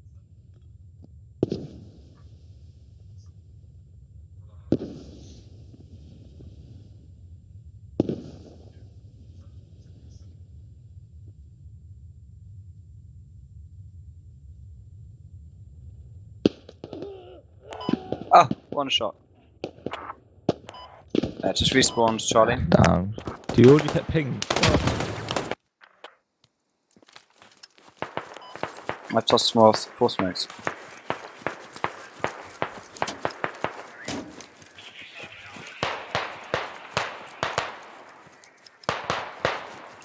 S8: Oh, one shot. Just respawned, Charlie.
S1: Damn. Do you already get pinged?
S8: I tossed four smokes.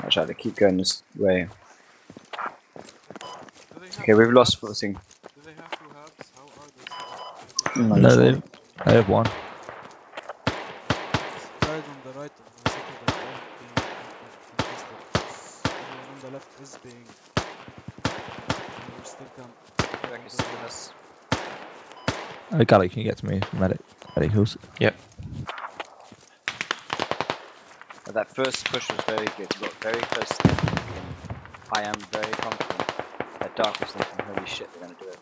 S8: I'll try to keep going this way.
S5: Do they have
S8: Okay, we've
S5: two
S8: lost
S5: hubs?
S8: footing.
S5: Do they have two hubs? How are they set up?
S8: No,
S1: No,
S8: just
S1: they
S8: one.
S1: have one.
S5: Guys on the right of the city that aren't being contested. Everyone on the left is being. And we're still camp.
S8: Becky, stick with us.
S1: Oh, Gally, can you get to me? Medic heals.
S4: Yep.
S8: That first push was very good. We got very close to them. And I am very confident that Dark was thinking, holy shit, they're gonna do it.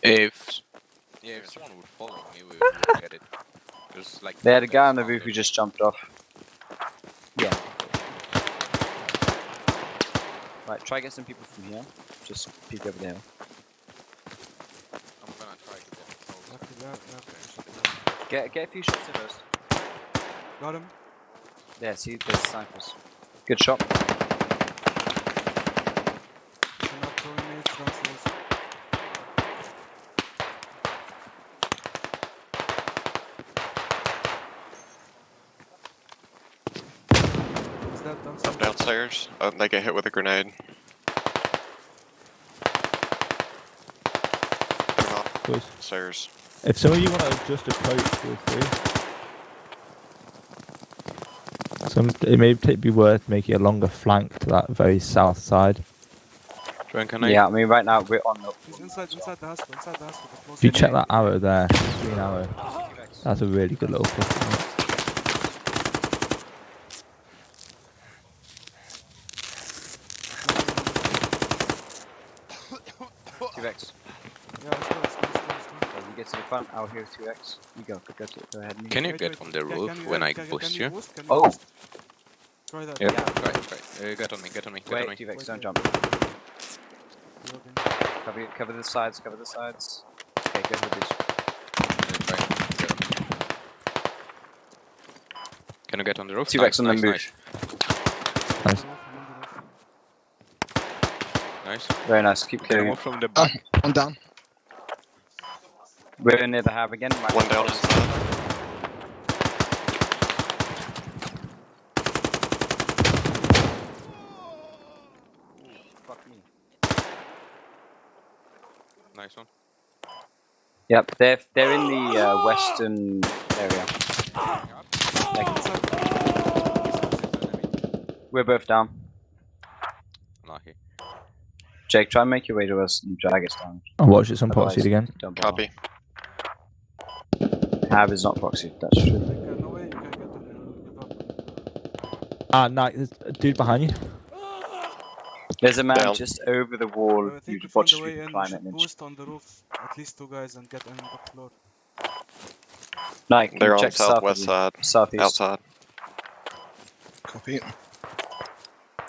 S5: Yeah.
S2: If someone would follow me, we would get it. There's like
S8: They had a guy on the
S2: there's
S8: roof who just jumped off. Yeah. Right, try get some people from here. Just peek over the hill.
S2: I'm gonna try to get close.
S5: Lucky that.
S8: Get a few shots of us.
S5: Got him.
S8: Yeah, see, there's snipers. Good shot.
S5: Cannot throw nades downstairs. Is that downstairs?
S6: Up downstairs. They get hit with a grenade. They're not
S1: Boys,
S6: upstairs.
S1: if some of you want to just approach, feel free. It may be worth making a longer flank to that very south side.
S2: Drink a
S8: Yeah, I mean, right now we're on the.
S5: He's inside the house. Inside the house.
S1: If you check that arrow there, green arrow, that's a really good little push.
S8: T-Rex.
S5: Yeah, let's go.
S8: Okay, you get to the front, I'll heal 2x. You go ahead. And
S2: Can you
S5: Wait,
S2: get
S5: wait,
S2: on the
S5: can
S2: roof
S5: you-
S2: when I
S5: can
S2: boost
S5: you
S2: you?
S5: boost? Can you
S8: Oh.
S5: boost? Try that.
S2: Yeah,
S8: Yeah.
S2: try. Get on me, get on me.
S8: Wait, T-Rex,
S5: Wait,
S8: don't
S5: wait.
S8: jump.
S5: Reloading.
S8: Cover the sides, Okay, go for this.
S2: Can you get on the roof?
S8: T-Rex on the
S2: nice,
S8: move.
S2: nice,
S5: I'm on the roof.
S2: nice.
S8: Very nice, keep
S2: Can you
S8: clearing
S2: move
S8: it.
S2: from the back?
S10: One down.
S8: We're near the hab again.
S6: One down is dead.
S8: Fuck me.
S2: Nice one.
S8: Yep, they're in the western area. We're both down.
S2: Lucky.
S8: Jake, try and make your way to us and drag us down.
S1: I'll watch it some
S8: Otherwise,
S1: proxy again.
S8: don't bother.
S6: Copy.
S8: Hab is not proxy, that's true.
S5: No way you can get on there. Give up.
S1: Ah, no, there's a dude behind you.
S8: There's a man
S6: Down.
S8: just over the wall.
S5: I
S8: You
S5: think we
S8: watch
S5: found a way
S8: people
S5: in. We
S8: climb it
S5: should
S8: and then
S5: boost on the roof. At least 2 guys and get on the floor.
S8: Nike, can
S6: They're
S8: you
S6: on
S8: check
S6: southwest side.
S8: southeast.
S6: Outside.
S10: Copy.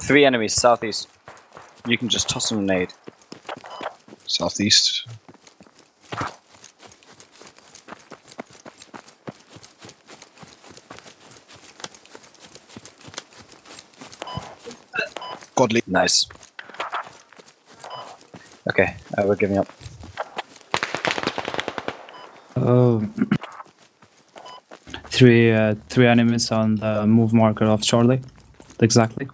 S8: 3 enemies southeast. You can just toss them a nade.
S10: Southeast. Godly.
S8: Nice. Okay, we're giving up.
S7: Oh. Three enemies on the move marker of Charlie. Exactly.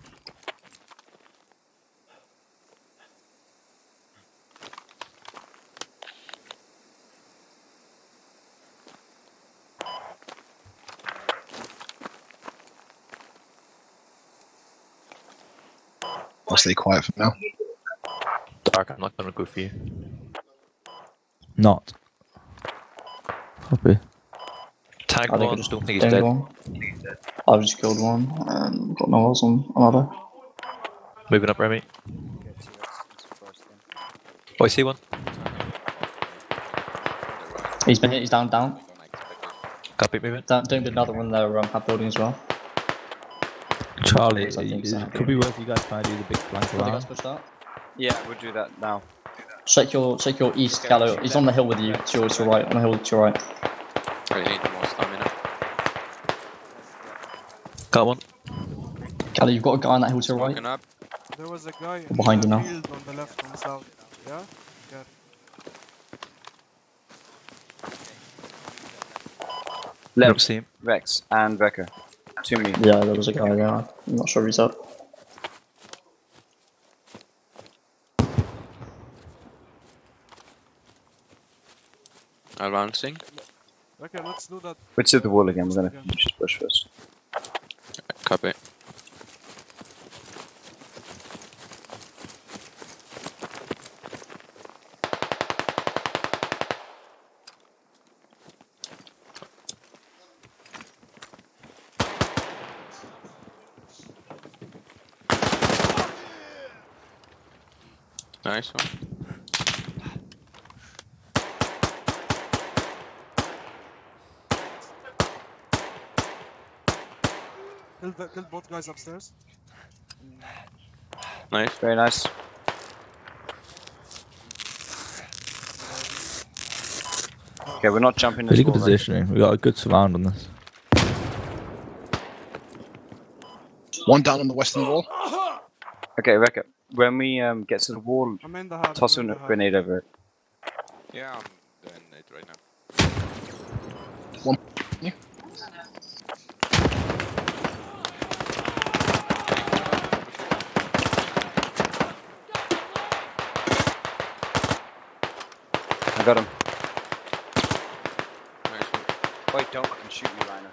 S10: I'll stay quiet for now.
S4: Dark, I'm not gonna go for you.
S1: Not. Copy.
S4: Tag
S9: I think I
S4: one,
S9: just
S4: don't think he's
S9: downed
S4: dead.
S9: one. I've just killed one and got no else on another.
S4: Moving up, Remy.
S8: Okay, T-Rex into the forest again.
S4: Oh, I see one.
S9: He's been hit, he's down.
S4: Copy, moving.
S9: Don't do another one there, have building as well.
S1: Charlie,
S9: I think so.
S1: it could be worth you guys trying to do the big flank
S9: Have you guys
S1: around.
S9: pushed out?
S8: Yeah, we'll do that now.
S9: Check your east, Gallo. He's on the hill with you. To your right. On the hill to your right.
S2: I need more stamina.
S4: Got one.
S9: Gallo, you've got a guy on that hill to your right.
S2: Smoking up.
S5: There was a guy in
S9: Behind
S5: the
S9: you now.
S5: field on the left, on the south. Yeah? Got it.
S4: Don't
S8: Left,
S4: see him.
S8: Rex and Wrecker. To me.
S9: Yeah, there was a guy there. I'm not sure if he's up.
S2: Advancing.
S5: Okay, let's do that.
S8: Let's hit the wall again. We're gonna finish this push first.
S2: Copy. Nice one.
S5: Kill both guys upstairs.
S2: Nice.
S8: Very nice. Okay, we're not jumping this
S1: Really good
S8: wall, right?
S1: positioning. We got a good surround on this.
S10: One down on the western wall.
S8: Okay, Wrecker. When we get to the wall,
S5: I'm in the hub.
S8: toss
S5: I'm
S8: a
S5: in the hub.
S8: grenade over it.
S2: Yeah, I'm doing it right now.
S10: One. Yeah.
S8: I got him.
S2: Nice one.
S8: Wait, don't fucking shoot me, Rhino.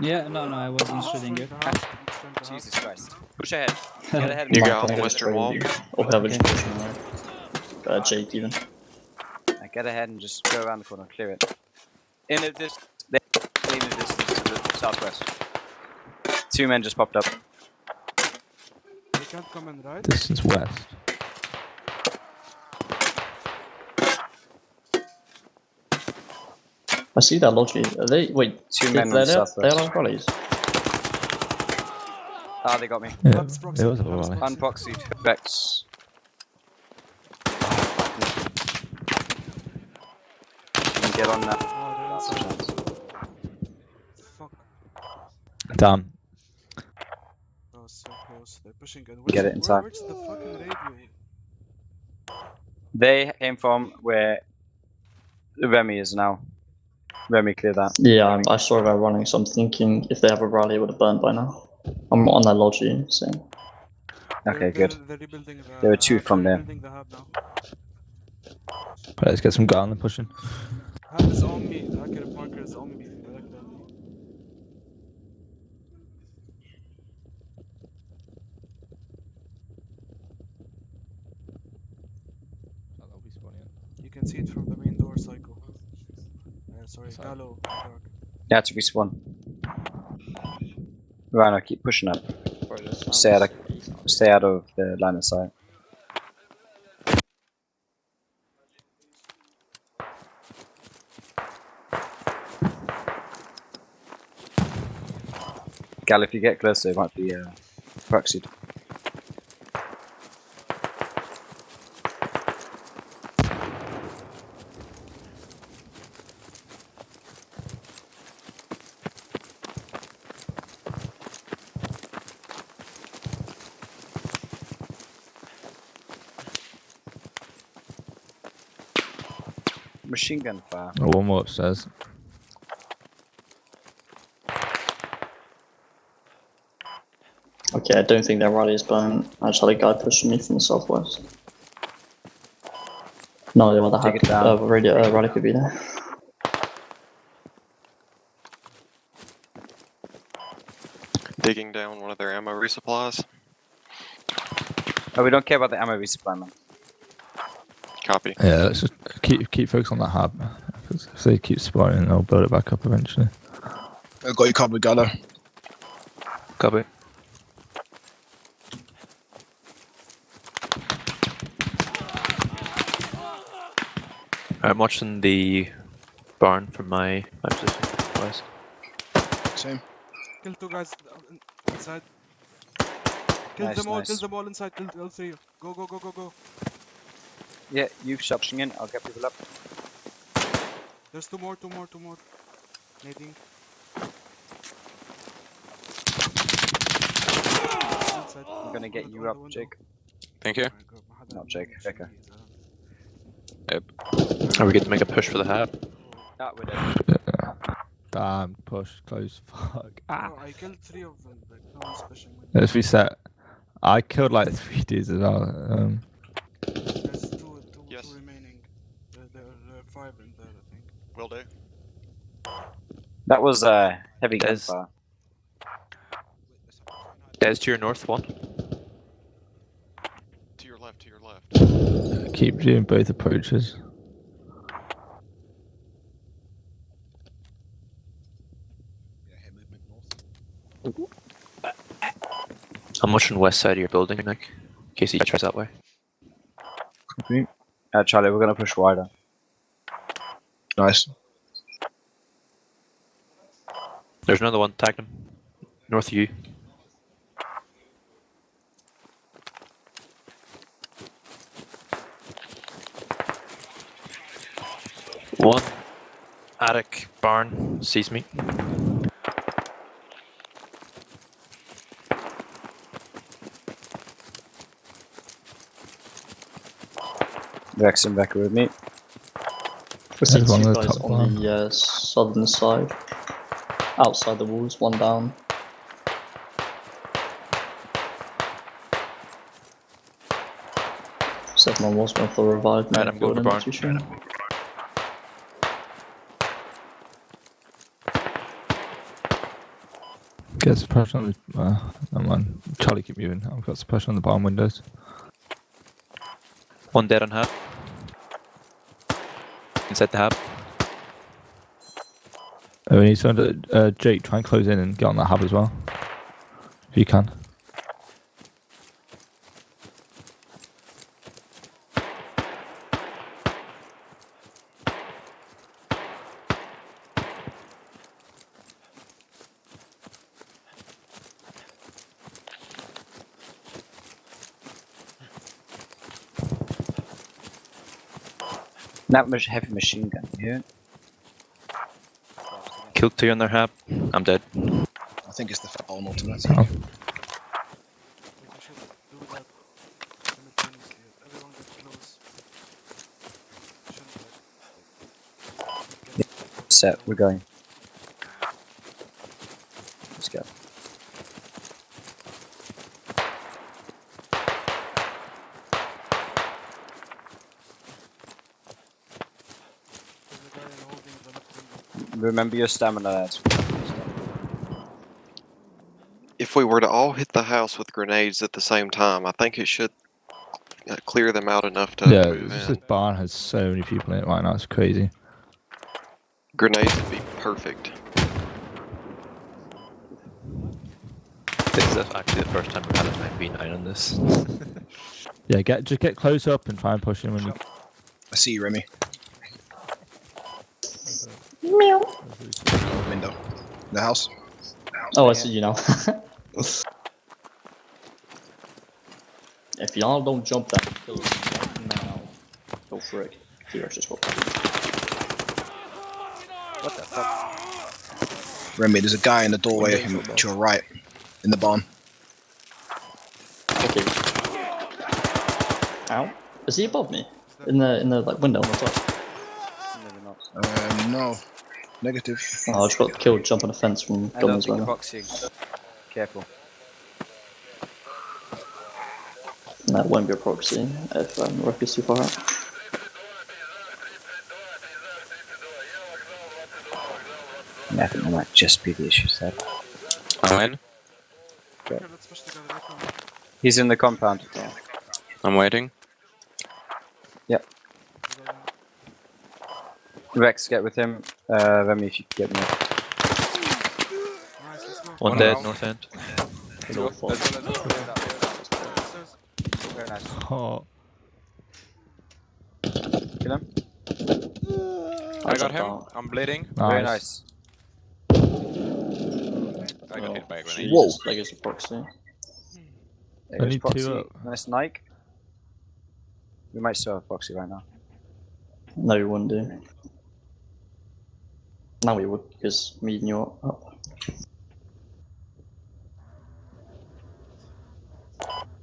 S7: Yeah, no, I wasn't shooting you.
S5: Strength the hub. Strength the hub.
S8: Jesus Christ. Push ahead. Get ahead.
S6: You
S9: Might
S6: got on
S9: have
S6: the
S9: to
S6: western
S9: go
S6: wall.
S9: with you. Or whoever just pushing right. Jake even.
S8: Get ahead and just go around the corner. Clear it. In the distance. In the distance to the southwest. Two men just popped up.
S5: They can't come in, right?
S1: Distance west.
S9: I see that lodgy. Are they? Wait,
S8: Two men on
S9: they're
S8: the
S9: there?
S8: southwest.
S9: They're on rallies.
S8: Ah, they got me.
S1: Yeah,
S5: Hub's
S1: it
S5: proxy.
S1: was a
S5: Hub's
S1: rally.
S5: proxy.
S8: Unproxied. Vex. And get on that.
S5: Oh, they're inside. Fuck.
S1: Damn.
S5: That was so close. They're pushing in.
S8: Get it in time.
S5: Where's the fucking radio?
S8: They came from where Remy is now. Remy, clear that.
S9: Yeah, I saw them running, so I'm thinking if they have a rally, it would have burned by now. I'm on that lodgy, so.
S8: Okay, good.
S5: They're rebuilding the
S8: There were two
S5: hub.
S8: from
S5: They're
S8: there.
S5: rebuilding the hub now.
S1: Right, let's get some guy pushing.
S5: Hub is on me. The accurate marker is on me. Direct on me. You can see it from the main door cycle. Sorry,
S1: Sorry.
S5: Gallo. Dark.
S8: Yeah, to respawn. Rhino, keep pushing up. Stay out of the line of sight. Gal, if you get closer, it might be proxied. Machine gun fire.
S1: Oh, one more upstairs.
S9: Okay, I don't think their rally is burning. I just had a guy pushing me from the southwest. No, they want to
S8: Take it down.
S9: have rally could be there.
S6: Digging down one of their ammo resupplies.
S8: Oh, we don't care about the ammo resupply, man.
S6: Copy.
S1: Yeah, let's just keep focus on that hub. Because if they keep spawning, they'll build it back up eventually.
S10: I got you covered, Gala.
S4: Copy. I'm watching the barn from my position. West.
S10: Same.
S5: Kill 2 guys inside. Kill
S8: Nice,
S5: them all,
S8: nice.
S5: kill them all inside, kill all 3. Go, go, go, go, go.
S8: Yeah, you pushing in, I'll get people up.
S5: There's 2 more. Nading. Inside.
S8: I'm gonna get
S5: On
S8: you
S5: the
S8: up,
S5: window.
S8: Jake.
S2: Thank you.
S5: Oh my God, ما حدا
S8: Not Jake,
S5: يمشي
S8: Becca.
S5: يزعل.
S4: Are we going to make a push for the hab?
S8: Ah, we're dead.
S1: Damn, push, close, fuck. Ah.
S5: Bro, I killed 3 of them, like no one's pushing me.
S1: Let's reset. I killed like 3 dudes as well.
S5: There's two
S6: Yes.
S5: remaining. There are 5 in there, I think.
S6: Will do.
S8: That was heavy
S4: Des.
S8: gunfire.
S4: Des to your north, one.
S6: To your left, to your left.
S1: Keep doing both approaches.
S10: Yeah, head movement north.
S4: I'm watching west side of your building, Nick. In case he tries that way.
S8: Copy. Charlie, we're gonna push wider.
S10: Nice.
S4: There's another one, tagged him. North of you. One attic barn sees me.
S8: Rex and Becca with me.
S9: I see
S1: There's one
S9: 2
S1: at the
S9: guys
S1: top
S9: on
S1: one.
S9: the southern side. Outside the walls, 1 down. Second one was going for a revive.
S4: Right, I'm going for barn.
S9: Too sure.
S1: Get suppression on the. Never mind. Charlie, keep moving. I've got suppression on the barn windows.
S4: One dead on hab. Inside the hab.
S1: Oh, we need someone to. Jake, try and close in and get on that hub as well. If you can.
S8: That much heavy machine gun here.
S4: Killed 2 on their hab. I'm dead.
S10: I think it's the fallen automatic.
S1: Oh.
S5: Like we should do that simultaneously. Everyone get close. Shouldn't get
S8: Set, we're going. Let's go.
S5: There's a guy holding the left window.
S8: Remember your stamina, lads.
S6: If we were to all hit the house with grenades at the same time, I think it should clear them out enough to
S1: Yeah,
S6: move
S1: it's just
S6: in.
S1: this barn has so many people in it right now. It's crazy.
S6: Grenades would be perfect.
S4: This is actually the first time we've had a 9v9 on this.
S1: Yeah, just get close up and try and push him. And
S10: I see you, Remy. Window. The house.
S9: Oh, I see you now. If y'all don't jump that kill right now, go for it. Here, just go.
S8: What the fuck?
S10: Remy, there's a guy in the doorway to your right. In the barn.
S9: Okay. Ow. Is he above me? In the like window on the top?
S8: Maybe not.
S10: No. Negative.
S9: Oh, I just got killed jumping a fence from
S8: I don't
S9: guns
S8: think
S9: right now.
S8: boxing. Careful.
S9: That won't be a proxy if Rock is too far out.
S8: Yeah, I think that might just be the issue set.
S2: I'm in.
S5: Okay, let's push together. Come on.
S8: He's in the compound. Yeah.
S2: I'm waiting.
S5: We're going.
S8: Rex, get with him. Remy, if you can get me.
S4: One
S2: One
S4: dead,
S2: down.
S4: north end.
S6: Let's go, let's go, let's go.
S8: Very nice.
S1: Oh.
S8: Kill him.
S2: I got
S9: jumped
S2: him.
S9: out.
S2: I'm bleeding.
S8: Very nice.
S2: I got hit by a grenade.
S10: Whoa.
S9: Jesus, Vegas a proxy.
S8: There
S1: Only
S8: goes
S1: two
S8: Proxy.
S1: up.
S8: Nice Nike. We might still have Proxy right now.
S9: No, we wouldn't do. Now we would, because me and you are up.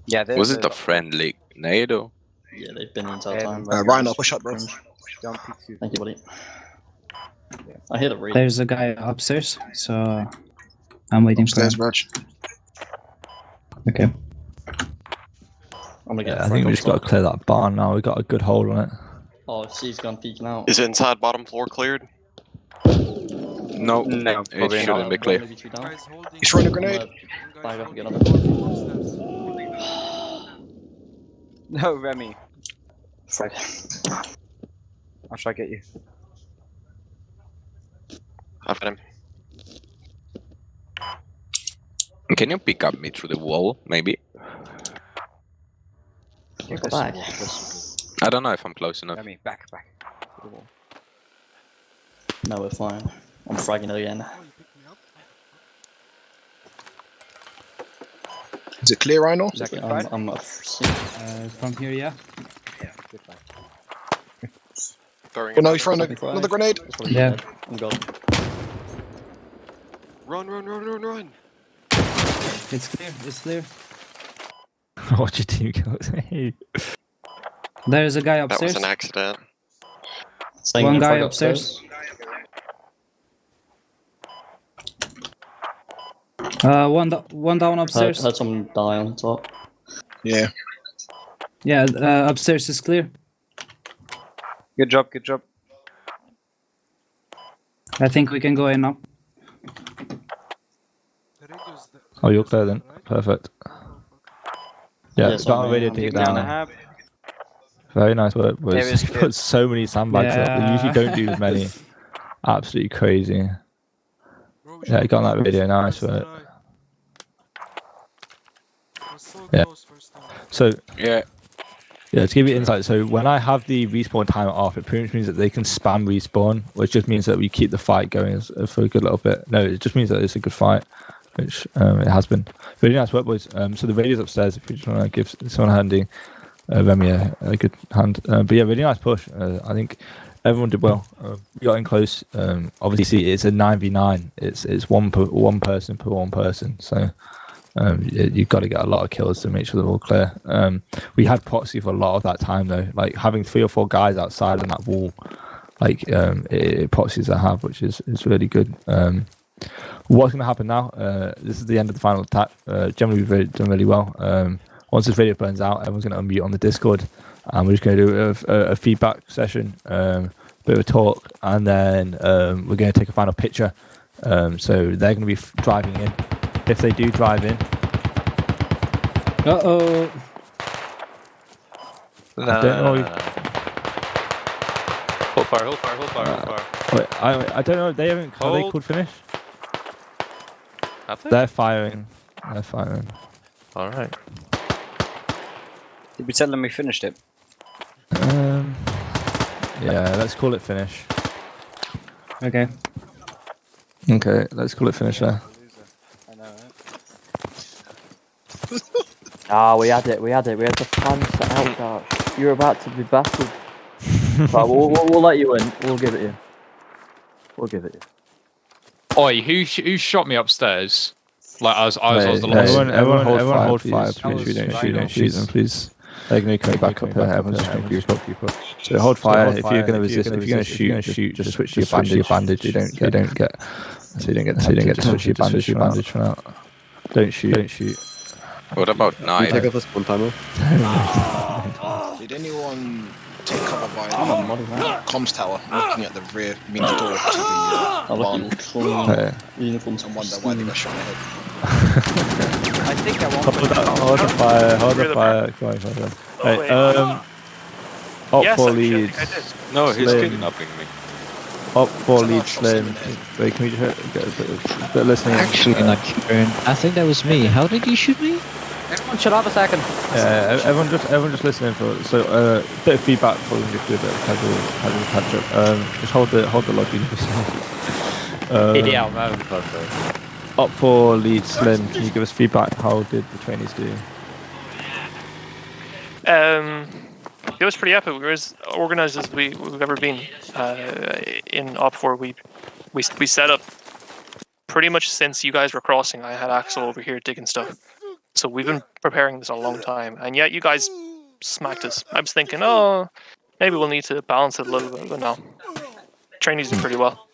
S8: Yeah, there's
S2: Was it a friendly NATO?
S9: Yeah, they've been the entire
S8: Yeah,
S9: time.
S10: Rhino, push up, bro.
S8: Don't pick you.
S9: Thank you, buddy. I hear the radio.
S7: There's a guy upstairs, so I'm waiting for him.
S10: Upstairs, Raj.
S7: Okay.
S9: I'm gonna get
S1: Yeah, I think we just got to clear that barn now. We got a good hold on it.
S9: Oh, C's gone peeking out.
S6: Is inside bottom floor cleared?
S2: No,
S8: No,
S2: it
S8: probably
S2: shouldn't
S8: not.
S2: be clear.
S9: Maybe two down.
S5: Guys holding.
S10: He's throwing a grenade.
S9: Back up again.
S8: No, Remy.
S9: Frag.
S8: I'll try to get you.
S6: I've got him.
S2: Can you pick up me through the wall, maybe?
S9: Go back.
S2: I don't know if I'm close enough.
S8: Remy, back.
S9: No, we're fine. I'm fragging it again.
S5: Oh, you picked me up?
S10: Is it clear, Rhino?
S8: Is that good fight?
S9: I'm
S7: From here, yeah.
S8: Yeah, good fight.
S6: Throwing
S10: Oh no,
S6: another-
S10: he's throwing another grenade.
S7: Yeah.
S9: I'm gone.
S6: Run, run, run, run, run.
S7: It's clear. It's clear.
S1: Watch your team kills.
S7: There's a guy
S6: That was
S7: upstairs.
S6: an accident.
S9: Staying
S7: One
S9: in
S7: guy
S9: frag
S7: upstairs. One down
S9: Heard
S7: upstairs.
S9: someone die on top.
S10: Yeah.
S7: Yeah, upstairs is clear.
S8: Good job.
S7: I think we can go in now.
S5: The radio's the.
S1: Oh, you're clear then.
S5: Right?
S1: Perfect.
S5: Oh, fuck.
S1: Yeah,
S9: Yeah,
S1: got a radio
S9: sorry,
S1: dig
S8: Down the
S1: down.
S8: hab.
S1: Very nice work, boys.
S8: There is
S1: Put
S8: good.
S1: so many sandbags up. They usually don't do as many. Absolutely crazy.
S5: Bro, we
S1: Yeah,
S5: should
S1: got that
S5: have
S1: video. Nice
S5: first
S1: work.
S5: try. Was so
S1: Yeah.
S5: close first time.
S1: So
S2: Yeah,
S1: yeah, to give you insight, so when I have the respawn timer off, it pretty much means that they can spam respawn, which just means that we keep the fight going for a good little bit. No, it just means that it's a good fight, which it has been. Really nice work, boys. So the radio's upstairs. If you just want to give someone handy, Remy a good hand. But yeah, really nice push. I think everyone did well. We got in close. Obviously, it's a 9v9. It's one person per one person. So. You've got to get a lot of kills to make sure they're all clear. We had proxy for a lot of that time though, like having 3 or 4 guys outside on that wall, like proxies I have, which is really good. What's going to happen now? This is the end of the final attack. Generally, we've done really well. Once this video burns out, everyone's going to unmute on the Discord, and we're just going to do a feedback session, bit of a talk, and then we're going to take a final picture. So they're going to be driving in. If they do drive in,
S7: Uh-oh.
S1: I don't know.
S4: Hold fire.
S1: Wait, I don't know. They haven't. Are they
S4: Hold.
S1: called finish?
S4: Have they?
S1: They're firing.
S4: Alright.
S8: Did we tell them we finished it?
S1: Yeah, let's call it finish.
S7: Okay.
S1: Okay, let's call it finish there.
S8: I know, right?
S11: Ah, we had it. We had the plan set out, Dark. You're about to be battered. But we'll let you in. We'll give it you.
S3: Oi, who shot me upstairs? Like I was the last.
S1: Everyone hold fire,
S7: That
S1: please.
S7: was
S1: We don't shoot them, please. They're going to come back up here. Everyone's just going to keep up. So hold fire. If you're going to resist, if you're going to shoot, just switch to your bandage. You don't get to switch your bandage for now. Don't shoot.
S2: what about knife?
S6: up the spawn timer.
S10: Did anyone take cover by the comms tower, looking at the rear means door to the
S9: I'm
S10: barn,
S9: looking clean.
S1: Uniforms.
S10: and wonder why they got shot in the head?
S8: I think I want
S1: Hold the fire. Come on. Hey, up for lead.
S2: No, he's
S1: Slim.
S2: kidnapping me.
S1: Up 4 lead Slim. Wait, can we just get a bit of listening?
S12: Actually, not Kieran. I think that was me. How did you shoot me?
S11: Everyone, chill out a second.
S1: Yeah, everyone just listening for. So, a bit of feedback before we just do a bit of casual catch up. Just hold the lobby.
S12: Yeah, I'm having fun.
S1: Up 4 lead Slim. Can you give us feedback? How did the trainees do?
S13: It was pretty epic. We were as organized as we've ever been in Op 4. We set up pretty much since you guys were crossing. I had Axel over here digging stuff. So we've been preparing this a long time, and yet you guys smacked us. I was thinking, oh, maybe we'll need to balance it a little bit, but no. Trainees do pretty well.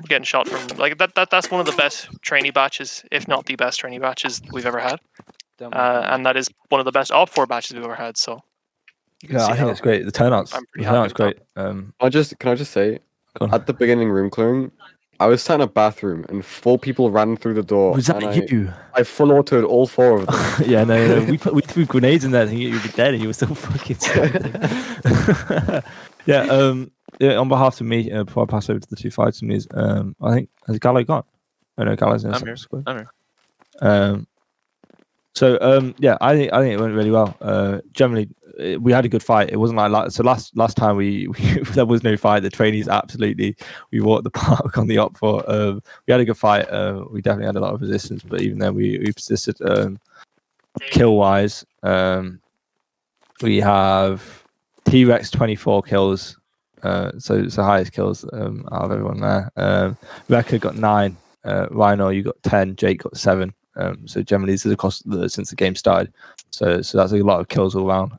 S13: Getting shot from like that's one of the best trainee batches, if not the best trainee batches we've ever had. And that is one of the best Op 4 batches we've ever had. So
S1: yeah, I think it's great. The turnout's great.
S14: Can I just say, at the beginning room clearing, I was sat in a bathroom and 4 people ran through the door.
S1: Was that you?
S14: I full autoed all 4 of them.
S1: Yeah, no. We threw grenades in there thinking you'd be dead, and you were still fucking. Yeah. On behalf of me, before I pass over to the 2 fights and I think has Gallo gone? Oh no, Gallo's in the squad.
S4: I'm here.
S1: Yeah, I think it went really well. Generally, we had a good fight. It wasn't like so last time we there was no fight. The trainees absolutely we walked the park on the Op 4. We had a good fight. We definitely had a lot of resistance, but even then we persisted. Kill wise, we have T-Rex 24 kills. So highest kills out of everyone there. Rekka got 9. Rhino, you got 10. Jake got 7. So generally, this is across since the game started. So that's a lot of kills all around.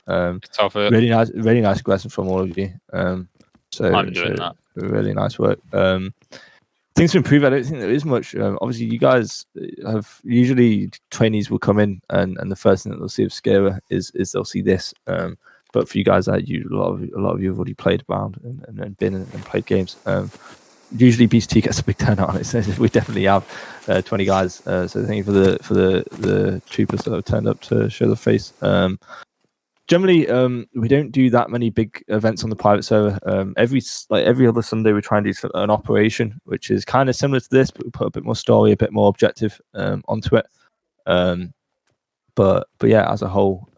S1: Really nice aggression from all of you.
S3: I'm doing that.
S1: Really nice work. Things to improve. I don't think there is much. Obviously, you guys have usually trainees will come in and the first thing that they'll see of Skira is they'll see this. But for you guys, a lot of you have already played around and been and played games. Usually BCT gets a big turnout on it, so we definitely have 20 guys. So thank you for the troopers that have turned up to show their face. Generally, we don't do that many big events on the private server. Every other Sunday, we try and do an operation, which is kind of similar to this, but we put a bit more story, a bit more objective onto it. But yeah, as a whole,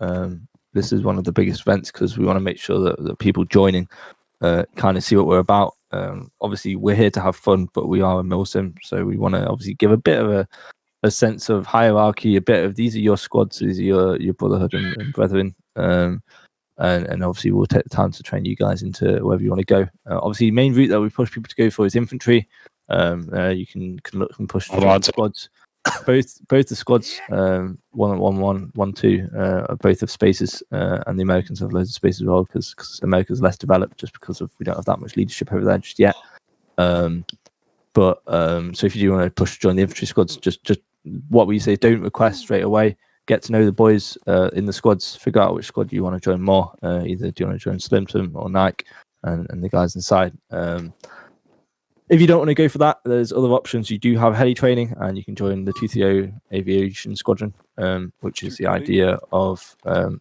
S1: this is one of the biggest events because we want to make sure that the people joining kind of see what we're about. Obviously, we're here to have fun, but we are a milsim, so we want to obviously give a bit of a sense of hierarchy, a bit of these are your squads, these are your brotherhood and brethren, and obviously we'll take the time to train you guys into wherever you want to go. Obviously, the main route that we push people to go for is infantry. You can look and push squads. Both the squads, 1-1, 1-2, are both have spaces, and the Americans have loads of spaces as well because America's less developed just because we don't have that much leadership over there just yet. So if you do want to push to join the infantry squads, just what we say, don't request straight away. Get to know the boys in the squads. Figure out which squad you want to join more. Either do you want to join Slimton or Nike and the guys inside. If you don't want to go for that, there's other options. You do have heli training, and you can join the 230 Aviation Squadron, which is the idea of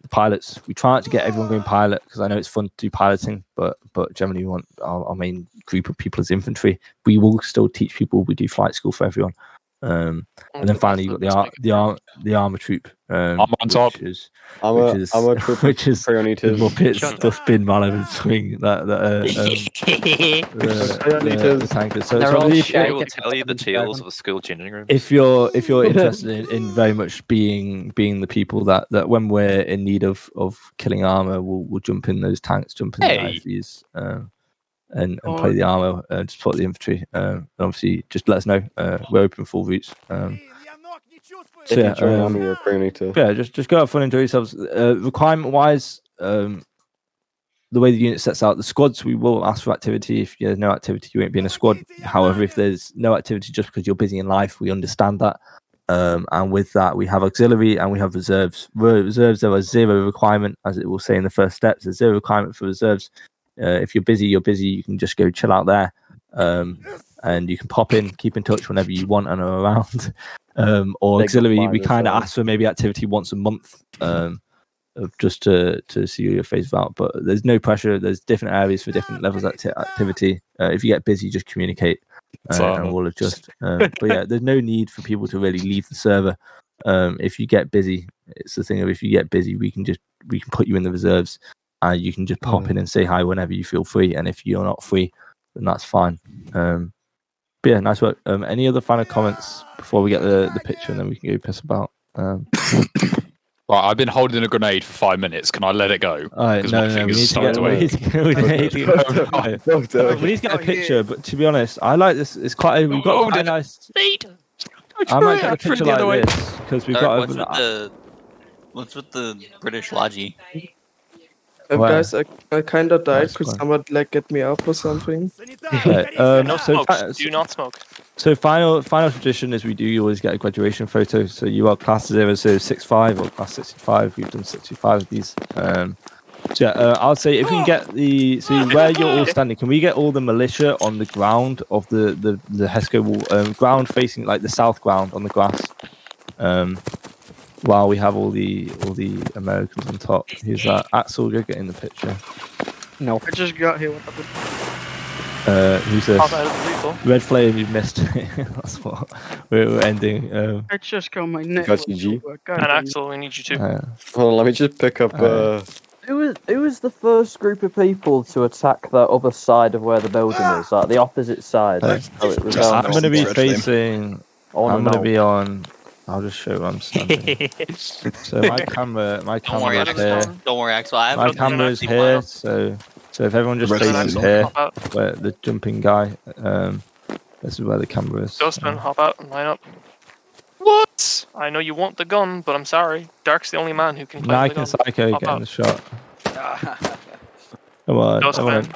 S1: pilots. We try not to get everyone going pilot because I know it's fun to do piloting, but generally we want our main group of people as infantry. We will still teach people. We do flight school for everyone. And then finally, you've got the armor troop.
S3: I'm on top.
S1: Which is
S14: more pits
S1: stuff spin while I'm swing the tankers. So
S4: they will tell you the tales of the school changing room.
S1: If you're interested in very much being the people that when we're in need of killing armor, we'll jump in those tanks, jump in the IVs, and play the armor and support the infantry. And obviously, just let us know. We're open full routes. So just go have fun, enjoy yourselves. Requirement wise, the way the unit sets out the squads, we will ask for activity. If there's no activity, you won't be in a squad. However, if there's no activity just because you're busy in life, we understand that. And with that, we have auxiliary and we have reserves. Reserves, there are 0 requirement, as it will say in the first steps. There's 0 requirement for reserves. If you're busy, you can just go chill out there. And you can pop in, keep in touch whenever you want and are around. Or auxiliary, we kind of ask for maybe activity once a month. just to see your face out. But there's no pressure. There's different areas for different levels of activity. If you get busy, just communicate, and we'll adjust. But yeah, there's no need for people to really leave the server. If you get busy, it's the thing of if you get busy, we can put you in the reserves, and you can just pop in and say hi whenever you feel free. And if you're not free, then that's fine. But yeah, nice work. Any other final comments before we get the picture, and then we can go piss about.
S3: Right, I've been holding a grenade for 5 minutes. Can I let it go?
S1: No, we need to get we need to get a picture. But to be honest, I like this. It's quite. We've got quite a nice. I might get a picture like this because we've got.
S15: What's with the British Logi?
S16: Guys, I kind of died. Could someone like get me up or something?
S13: Do not smoke.
S1: So final tradition is we do always get a graduation photo. So you are class 065 or class 65. We've done 65 of these. So yeah, I'll say if we can get where you're all standing, can we get all the militia on the ground of the Hesco wall, ground facing like the south ground on the grass, while we have all the Americans on top. Who's that? Axel, you're getting the picture.
S16: No, I just got here. What happened?
S1: Who's this? Red Flame, you missed. That's what we're ending.
S16: I just got my neck.
S14: Got you, G.
S13: And Axel, we need you too.
S14: Hold on, let me just pick up.
S11: Who was the first group of people to attack the other side of where the building is, like the opposite side? So it was
S1: I'm going to be facing. I'm going to be on. I'll just show where I'm standing. So my camera is here.
S15: Don't worry, Axel.
S1: My camera is here. So if everyone just faces here, where the jumping guy, this is where the camera is.
S13: Dustman, hop out and line up. What? I know you want the gun, but I'm sorry. Dark's the only man who can play
S1: Nike
S13: the gun.
S1: and Psycho getting the shot. Come on.
S13: Dustman.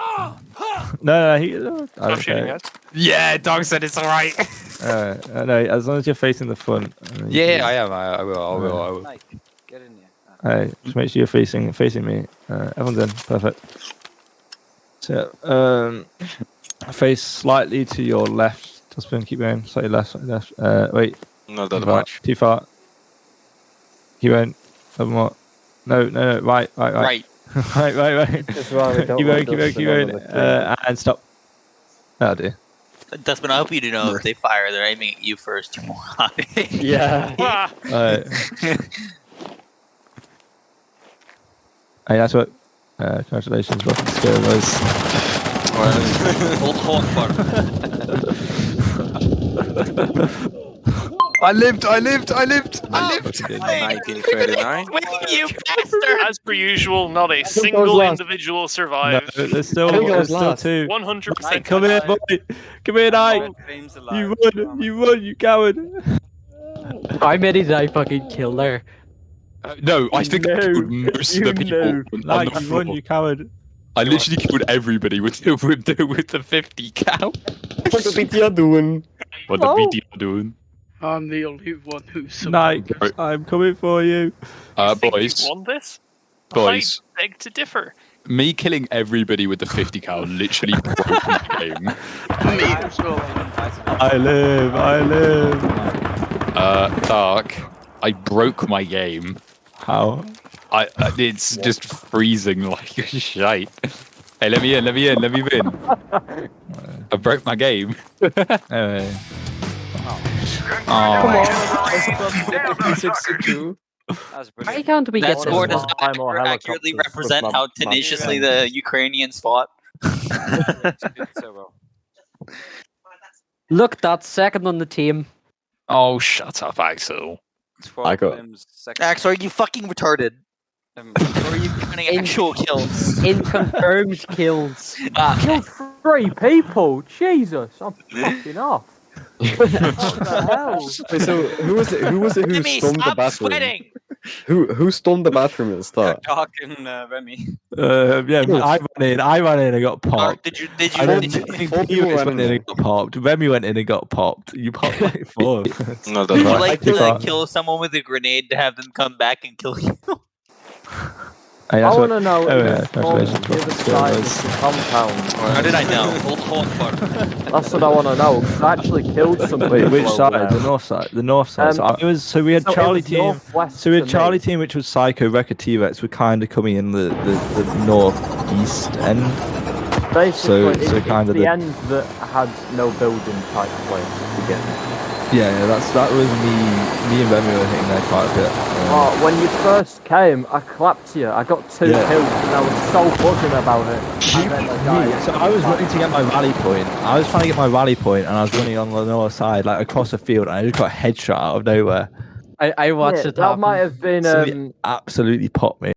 S1: No,
S13: Stop shooting us.
S3: Yeah, Dog said it's alright.
S1: No, as long as you're facing the front.
S4: Yeah, I am. I will.
S8: Mike, get in here.
S1: Just make sure you're facing me. Everyone's in. Perfect. So, face slightly to your left. Dustbin, keep going. Slightly left. Wait.
S2: Not that much.
S1: Too far. Keep going. A little more. No. Right.
S15: Right.
S1: right.
S11: That's why we don't
S1: Keep
S11: want
S1: going.
S11: Dustin on the clear.
S1: And stop. Oh dear.
S15: Dustman, I hope you do know if they fire, they're aiming at you first.
S11: Yeah.
S1: Hey, that's what. Congratulations, welcome to Skira, boys.
S2: I lived.
S15: 1939. You bastard!
S13: As per usual, not a single individual survived.
S1: No, there's still two.
S13: 100%.
S1: Come here, boy. Come here, Nike. You won, you coward.
S17: How many did I fucking kill there?
S3: No, I think I killed most of the people on
S1: Nike,
S3: the
S1: you
S3: floor.
S1: won, you coward.
S3: I literally killed everybody with the 50 cal.
S14: What the BTR doing?
S3: What the BTR doing?
S16: I'm the only one who's.
S1: Nike, I'm coming for you.
S3: Boys.
S13: You won this?
S3: Boys.
S13: I beg to differ.
S3: Me killing everybody with the 50 cal literally broke my game.
S1: I live.
S3: Dark. I broke my game.
S1: How?
S3: It's just freezing like shite. Hey, let me in. Let me win. I broke my game.
S1: Anyway.
S17: Why can't we
S15: That
S17: get
S15: score
S17: this?
S15: does not accurately represent how tenaciously the Ukrainians fought.
S17: Look, that's second on the team.
S3: Oh, shut up, Axel.
S15: Axel, are you fucking retarded? Or are you counting actual kills?
S17: In confirmed kills.
S11: Killed 3 people. Jesus, I'm fucking off. What the hell?
S14: Wait, so who was it who
S15: Jimmy,
S14: stormed the
S15: stop
S14: bathroom?
S15: sweating!
S14: Who stormed the bathroom at the start?
S15: Doc and Remy.
S1: Yeah, I ran in and got popped.
S15: Did you
S1: Felix went in and got popped. Remy went in and got popped. You popped like 4.
S2: No,
S15: Would you like to kill someone with a grenade to have them come back and kill you?
S1: Hey,
S11: I
S1: that's
S11: want
S1: what-
S11: to know
S1: oh,
S11: if
S1: yeah,
S11: it's on
S1: congratulations,
S11: the other
S1: Skira,
S11: side
S1: boys.
S11: of the compound.
S15: How did I know?
S11: That's what I want to know. 'Cause I actually killed some
S1: Wait,
S11: people
S1: which
S11: over
S1: side?
S11: there.
S1: The north side. The north side. So we had
S11: so it
S1: Charlie
S11: was
S1: team.
S11: northwest
S1: So we had
S11: to
S1: Charlie
S11: me.
S1: team, which was Psycho, Wrecker, T-Rex. Were kind of coming in the northeast end.
S11: Basically,
S1: so
S11: it's
S1: kind of
S11: the end that had no building type place to begin.
S1: Yeah, that was me and Remy were hitting there quite a bit.
S11: Oh, when you first came, I clapped you. I got 2
S1: Yeah.
S11: kills, and I was so buzzing about it. And then I died.
S1: So I was running to get my rally point. I was trying to get my rally point, and I was running on the north side, like across the field, and I just got a headshot out of nowhere.
S17: I watched
S11: Yeah,
S17: it
S11: that
S17: happen.
S11: might have been
S1: Somebody absolutely popped me.